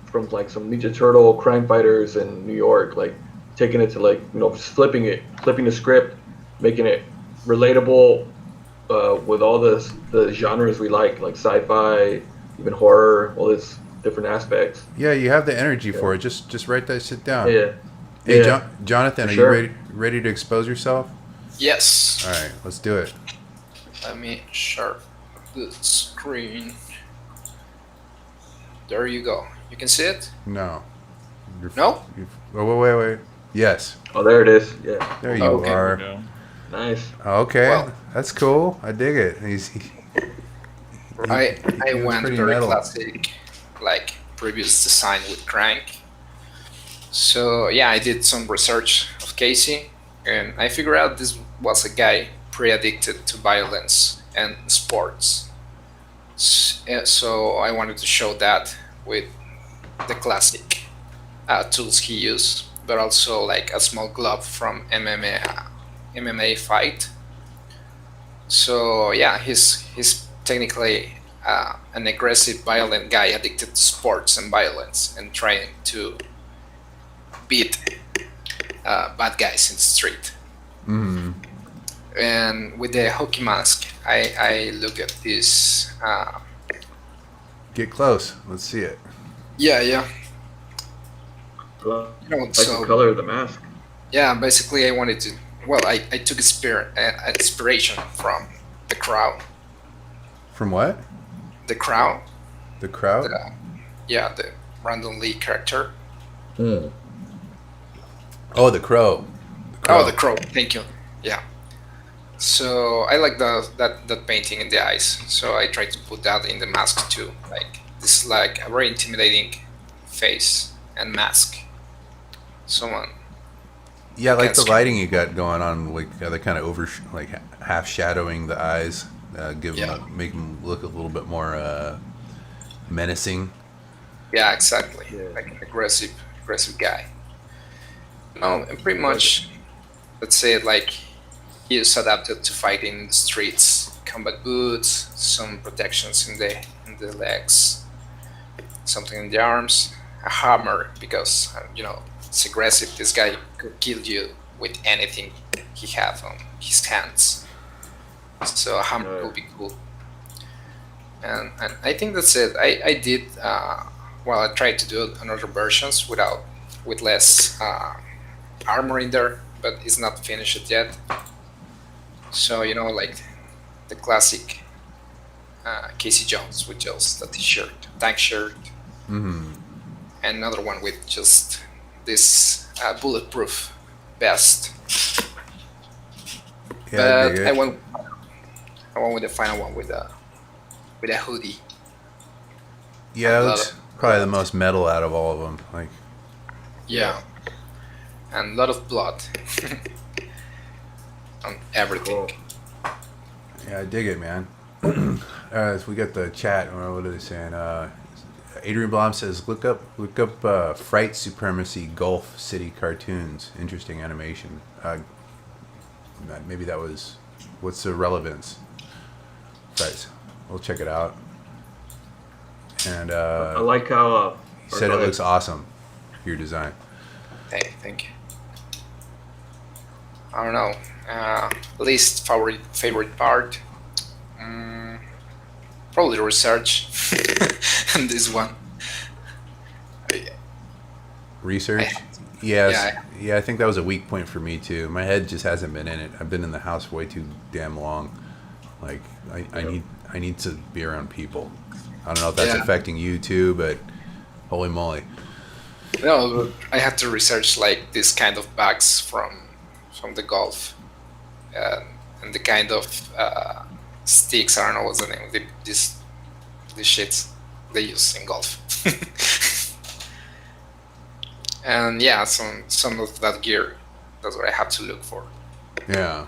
from like some Ninja Turtle crime fighters in New York, like taking it to like just flipping the script, making it relatable with all the genres we like sci-fi, even horror, all these different aspects. Yeah, you have the energy for it. Just write that shit down. Yeah. Hey, Yeah. Jonathan, For are sure. you ready to expose yourself? Yes. All right, let's do it. Let me share the screen. There you go. You can see it? No. No? Oh, wait. Yes, Oh, there it is. Yeah. there you Okay. are. There we go. Nice. Okay, Well- that's cool. I dig it. I he was went pretty very metal. classic, like previous design with Crank. So yeah, I did some research of Casey, and I figured out this was a guy pre-addicted to violence and sports. So I wanted to show that with the classic tools he used, but also like a small glove from MMA fight. So yeah, he's technically an aggressive, violent guy addicted to sports and violence and trying to beat bad guys in the street. Mm. And with the hockey mask, I look at this. Get close. Let's see it. Yeah. Well, You know, like so the color of the mask. yeah, basically I wanted to. Well, I took inspiration from the crowd. From what? The crowd. The crowd? The Brandon Lee character. Oh, the crow. Oh, the crow. Thank you. Yeah. So I like that painting in the eyes. So I tried to put that in the mask too. Like this is like a very intimidating face and mask. Someone Yeah, I like Against the lighting you got going on, like the kind of like half shadowing the eyes, Yeah. make them look a little bit more menacing. Yeah, exactly. Yeah. Like an aggressive guy. No, and pretty Like, much, let's say like he is adapted to fighting in the streets. Combat boots, some protections in the legs, something in the arms, a hammer because it's aggressive. This guy could kill you with anything he had on his hands. So a hammer could be cool. And I think that's it. I did I tried to do another versions with less armor in there, but it's not finished yet. So like the classic Casey Jones with just a t-shirt, tank shirt, Mm-hmm. and another one with just this bulletproof vest. Yeah, But I went with the final one with a hoodie. yeah, a it lot looks of- probably the most metal out of all of them. Like, Yeah, and a lot of blood on everything. cool. yeah, I dig it, man. So we got the chat. What are they saying? Adrian Blom says, look up Fright Supremacy Gulf City cartoons. Interesting animation. Maybe that was. What's the relevance? Right, we'll check it out. And I like how. he said it looks awesome. Your design. Thank you. I don't know. Least favorite part. Probably the research and this one. Research. Yeah, I think that was a weak point for me too. My head just hasn't been in it. I've been in the house way too damn long. Like I need to be around people. I don't know if that's Yeah. affecting you too, but holy moly. No, I had to research like this kind of bags from the golf, and the kind of sticks. I don't know what's the name of these shits they use in golf. And yeah, some of that gear. That's what I have to look for. Yeah.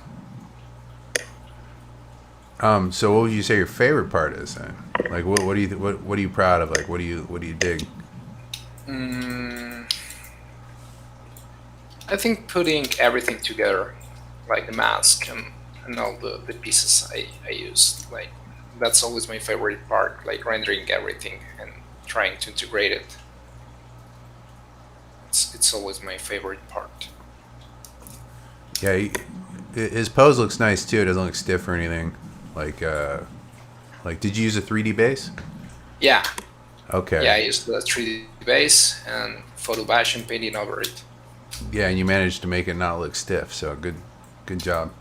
So what would you say your favorite part is then? Like what are you proud of? Like what do you dig? I think putting everything together, like the mask and all the pieces I used, like that's always my favorite part, like rendering everything and trying to integrate it. It's always my favorite part. Yeah, his pose looks nice too. It doesn't look stiff or anything. Like did you use a 3D base? Yeah, Okay. yeah, I used the 3D base and photo bash and painting over it. Yeah, and you managed to make it not look stiff. So good job.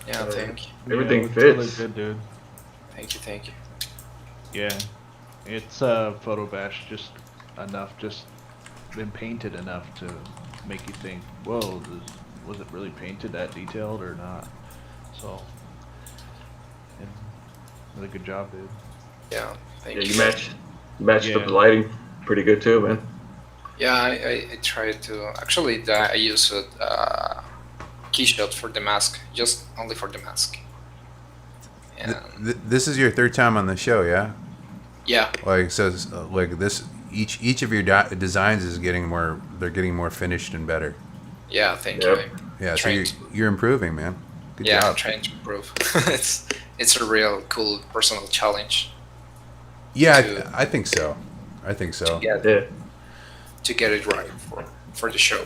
Yeah, thank you, Everything it looks really fits. good, dude. thank you. Yeah, it's photo bash just enough, just been painted enough to make you think, whoa, was it really painted that detailed or not? So, and really good job, dude. Yeah, thank Yeah, you. you matched Yeah. the lighting pretty good too, man. Yeah, I tried to. Actually, I use a keyshot for the mask, just only for the mask. And This is your third time on the show, yeah? yeah, Like so, like this. Each of your designs is getting more. They're getting more finished and better. yeah, thank Yep. you. Yeah, so Trying you're improving, man. Good I'm job. trying to improve. it's a real cool personal challenge Yeah, to- I think so. I think so. Yeah, Yeah. to get it right for the show.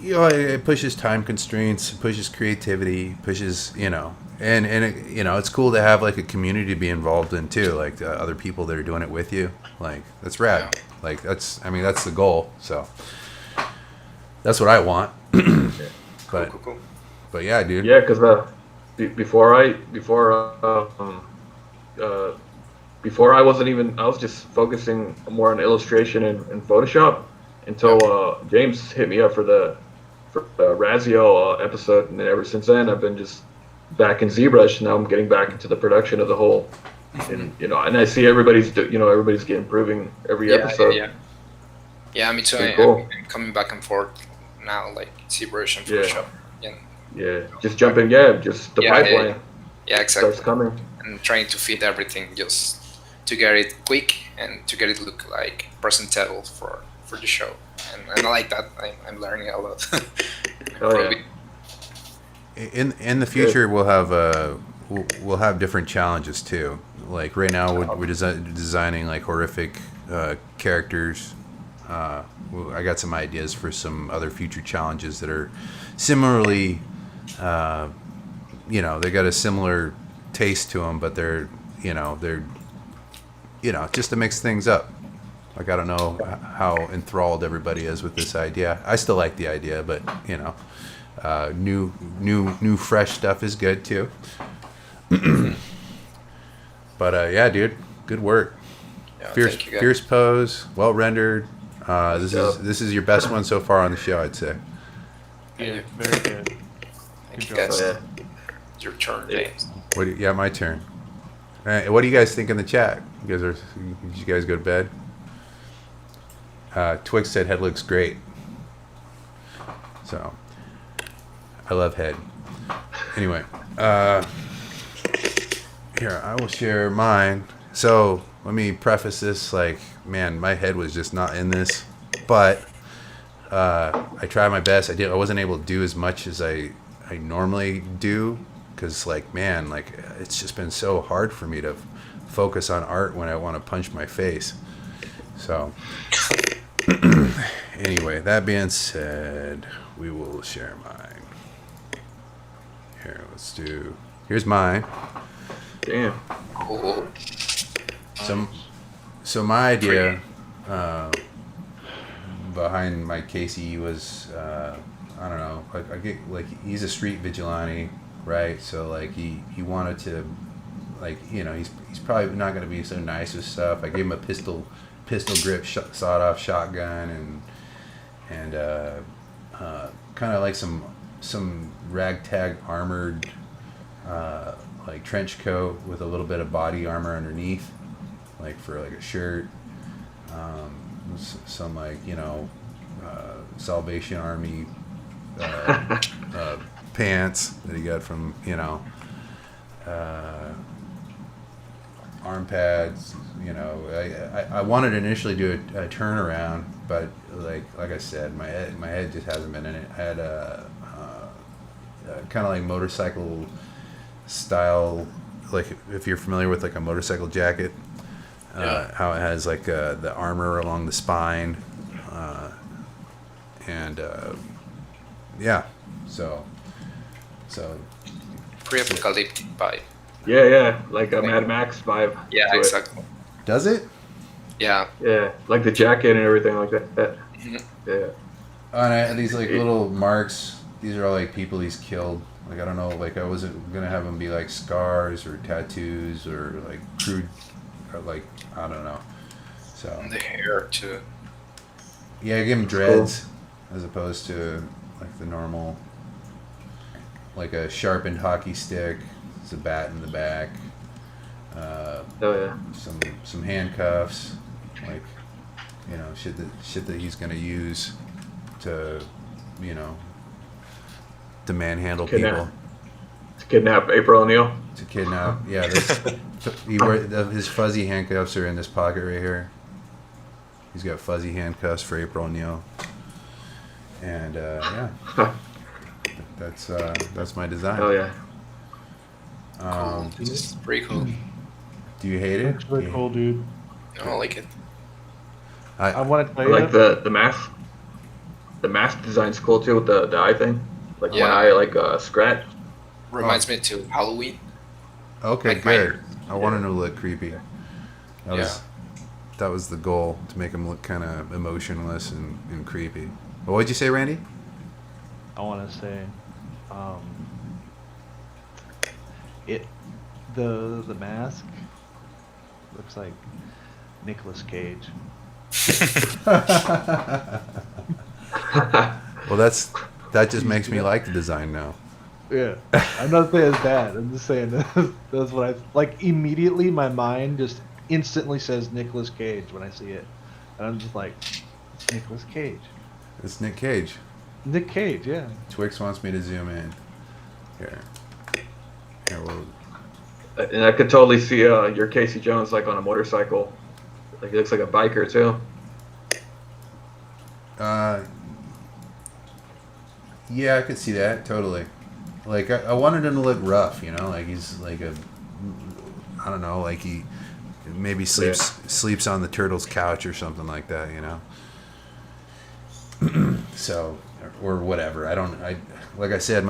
You know, it pushes time constraints, it pushes creativity, pushes and it's cool to have like a community to be involved in too, like other people that are doing it with you. Like that's rad. Yeah. Like that's the goal. So that's what I want. But Cool. but yeah, dude. Yeah, because before I wasn't even, I was just focusing more on illustration and Photoshop until James hit me up for the Raziel episode, and then ever since then I've been just back in ZBrush. Now I'm getting back into the production of the whole, and and I see everybody's improving every episode. Yeah, me too. Pretty cool. I'm coming back and forth now, like ZBrush and Photoshop. And Yeah, just jump in. Yeah, just the pipeline yeah, exactly. starts coming. And trying to fit everything just to get it quick and to get it look like presentable for the show. And I like that. I'm learning a lot. Hell yeah. In the future, we'll have different challenges too. Like right now, we're designing like horrific characters. I got some ideas for some other future challenges that are similarly, they got a similar taste to them, but they're just to mix things up. Like I don't know how enthralled everybody is with this idea. I still like the idea, but new fresh stuff is good too. But yeah, dude, good work. Yeah, Fierce pose, well rendered. This is your best one so far on the show, I'd say. Yeah, very good. Thank you job. guys. Yeah. Your turn, James. My turn. All right, what do you guys think in the chat? Did you guys go to bed? Twix said head looks great. So, I love head. Anyway, here, I will share mine. So, let me preface this, like, man, my head was just not in this. But, I tried my best. I wasn't able to do as much as I normally do. Because, like, man, like, it's just been so hard for me to focus on art when I want to punch my face. So, anyway, that being said, we will share mine. Here, here's mine. Damn. Cool. So my idea behind my Casey was, I don't know, like he's a street vigilante, right? So like he wanted to, like, he's probably not going to be so nice with stuff. I gave him a pistol grip sawed-off shotgun and kind of like some ragtag armored like trench coat with a little bit of body armor underneath, like for like a shirt. Some like Salvation Army pants that he got from arm pads. I wanted to initially do a turnaround, but like I said, my head just hasn't been in it. I had a kind of like motorcycle style, like if you're familiar with like a motorcycle jacket, how it has like the armor along the spine, and yeah, so Pre-apocalyptic vibe. Yeah, like a Mad Max vibe. Yeah, to it. exactly. does it? Yeah. Yeah, like the jacket and everything like that. Mhm. Yeah. And these like little marks, these are all like people he's killed. Like I don't know, like I wasn't gonna have them be like scars or tattoos or like crude, or like I don't know. So And the hair too. yeah, I give him dreads as opposed to like the normal, like a sharpened hockey stick. There's a bat in the back. Oh yeah. Some handcuffs, like shit that he's gonna use to to manhandle people. To kidnap April O'Neil. To kidnap, yeah. His fuzzy handcuffs are in this pocket right here. He's got fuzzy handcuffs for April O'Neil, and yeah, that's my design. Oh yeah. Cool. This is pretty cool. Do you hate it? It's really cool, dude. I don't like it. I want to I tell you like the mask. The mask design's cool too with the eye thing. Like one Yeah. eye like scratch. Reminds me to Halloween. Okay, Like good. mine. I wanted him to look creepy. Yeah. That was the goal, to make him look kind of emotionless and creepy. But what'd you say, Randy? I want to say, the mask looks like Nicolas Cage. Well, that just makes me like the design now. Yeah, I'm not saying it's bad. I'm just saying that's what I like. Immediately, my mind just instantly says Nicolas Cage when I see it, and I'm just like, it's Nicolas Cage. It's Nick Cage. Nick Cage, yeah. Twix wants me to zoom in. Here. And I could totally see your Casey Jones like on a motorcycle. Like he looks like a biker too. Yeah, I could see that totally. Like I wanted him to look rough, you know, like he's like I don't know, like he maybe sleeps on the turtle's couch or something like that, you know. So or whatever. I like I said,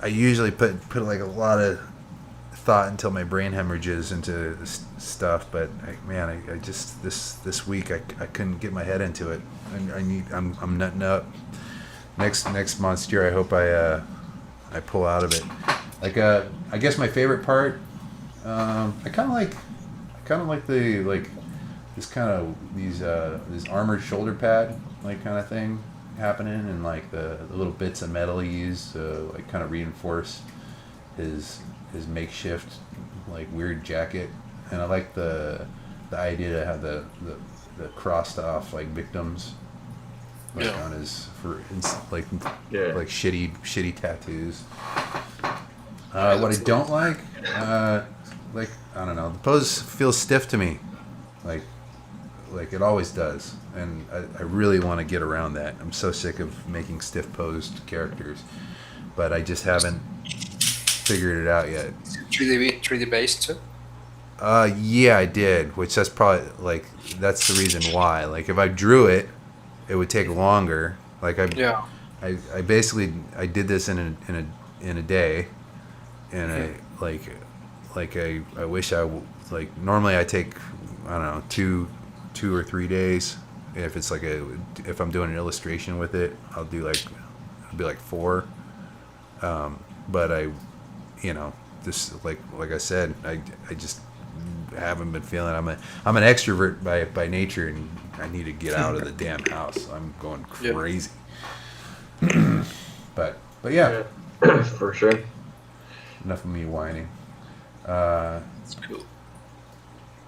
I usually put like a lot of thought until my brain hemorrhages into stuff, but I just this week I couldn't get my head into it. I'm nutting up. Next Monstieur, I hope I pull out of it. Like I guess my favorite part, I kind of like the this armored shoulder pad like kind of thing happening, and like the little bits of metal he used to like kind of reinforce his makeshift like weird jacket. And I like the idea to have the crossed off like victims like on his like shitty tattoos. What I don't like I don't know, the pose feels stiff to me, like it always does, and I really want to get around that. I'm so sick of making stiff posed characters, but I just haven't figured it out yet. 3D based too? Yeah, I did, which that's probably like that's the reason why. Like if I drew it, it would take longer. Like I basically I did this in a day, and I wish like normally I take I don't know 2 or 3 days. If it's like if I'm doing an illustration with it, I'll be like 4. But I, you know, this like I said, I just haven't been feeling. I'm an extrovert by nature, and I need to get out of the damn house. I'm going crazy. but yeah, for sure. Enough of me whining. It's cool.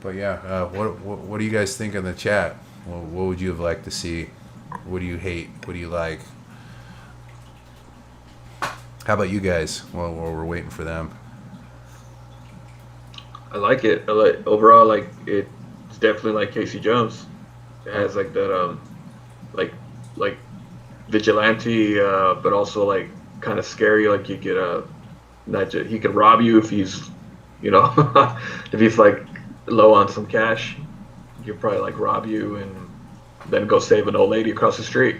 But yeah, what do you guys think in the chat? What would you have liked to see? What do you hate? What do you like? How about you guys? While we're waiting for them. I like it. Overall, like it's definitely like Casey Jones. It has like that like vigilante, but also like kind of scary. Like you could he could rob you if he's, you know, if he's like low on some cash. He could probably like rob you and then go save an old lady across the street.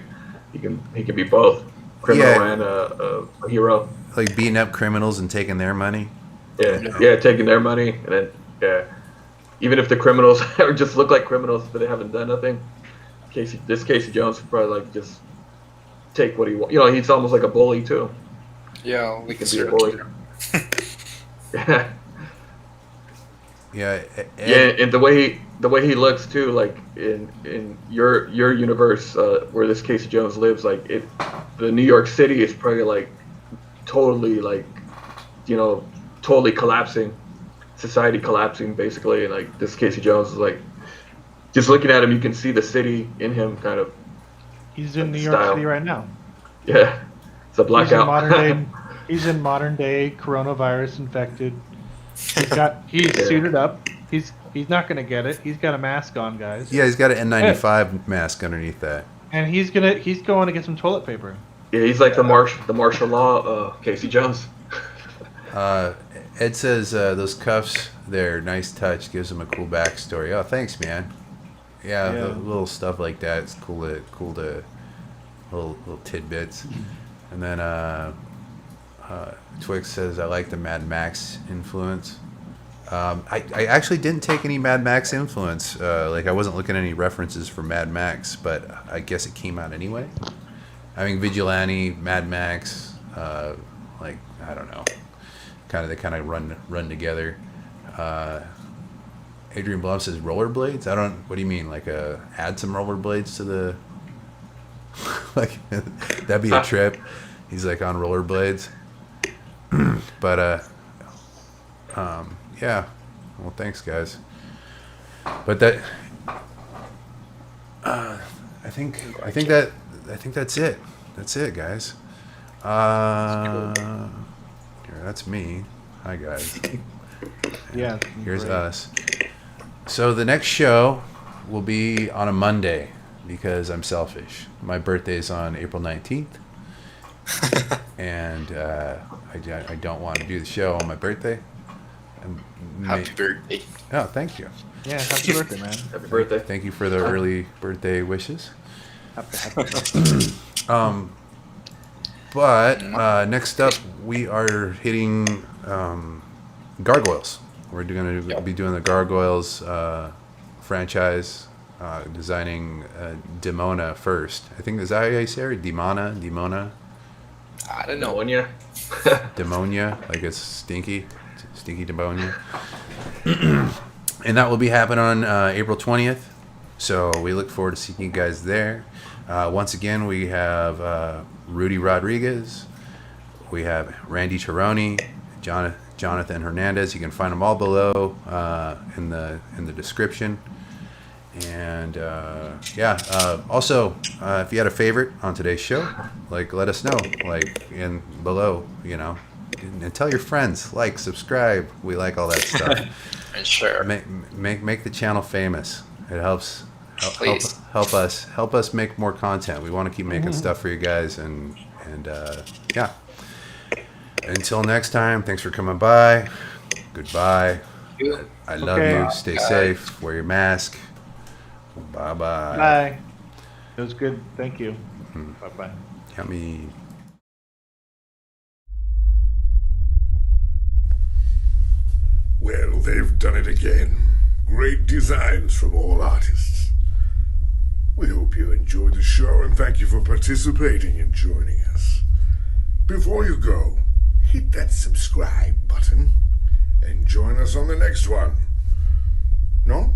He can be both criminal and a hero. Like beating up criminals and taking their money. Yeah, taking their money, and then even if the criminals just look like criminals but they haven't done nothing, this Casey Jones would probably like just take what he wants. You know, he's almost like a bully too. Yeah, we He can can be a bully. Yeah. Yeah, And the way he looks too, like in your universe where this Casey Jones lives, like the New York City is probably like totally like, you know, totally collapsing, society collapsing basically, and like this Casey Jones is like, just looking at him, you can see the city in him kind of. He's in New York City right now. Yeah, it's a blackout. He's in modern day coronavirus infected. He's suited up. He's not gonna get it. He's got a mask on, guys. yeah, he's got an N95 mask underneath that. And he's going to get some toilet paper. Yeah, he's like the martial law Casey Jones. Ed says those cuffs there, nice touch, gives him a cool backstory. Oh, thanks, man. Yeah. The little stuff like that. It's cool to little tidbits. And then Twix says I like the Mad Max influence. I actually didn't take any Mad Max influence. Like I wasn't looking at any references for Mad Max, but I guess it came out anyway. I mean, Vigilante, Mad Max, like I don't know. They kind of run together. Adrian Blum says rollerblades. What do you mean? Like add some rollerblades to the like that'd be a trip. He's like on rollerblades. But yeah. Well, thanks guys. But that I think that's it. That's it, guys. Here, that's me. Hi, guys. Yeah. Here's great. us. So the next show will be on a Monday because I'm selfish. My birthday's on April 19th. And I don't want to do the show on my birthday. Happy birthday. Oh, thank you. Yeah, happy birthday, man. Happy birthday. Thank you for the early birthday wishes. Happy birthday. But next up, we are hitting Gargoyles. We're going to be doing the Gargoyles franchise, designing Demona first. I think, is that how you say it? Demona? I don't know. Pneumonia. Demonia, like it's stinky demonia. And that will be happening on April 20th. So we look forward to seeing you guys there. Once again, we have Rudy Rodriguez. We have Randy Tironi, Jonathan Hernandez. You can find them all below in the description. And also, if you had a favorite on today's show, like, let us know, like, in below, and tell your friends, like, subscribe. We like all that stuff. And sure. Make the channel famous. It helps. Please. Help us make more content. We want to keep making stuff for you guys, and yeah. Until next time, thanks for coming by. Goodbye. You. I love Okay. you. Stay safe. Wear your mask. Bye-bye. Bye. It was good. Thank you. Bye-bye. Yummy. Well, they've done it again. Great designs from all artists. We hope you enjoyed the show and thank you for participating and joining us. Before you go, hit that subscribe button and join us on the next one. No?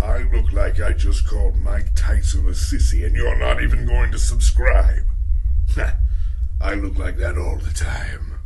I look like I just called Mike Tyson a sissy and you're not even going to subscribe. I look like that all the time.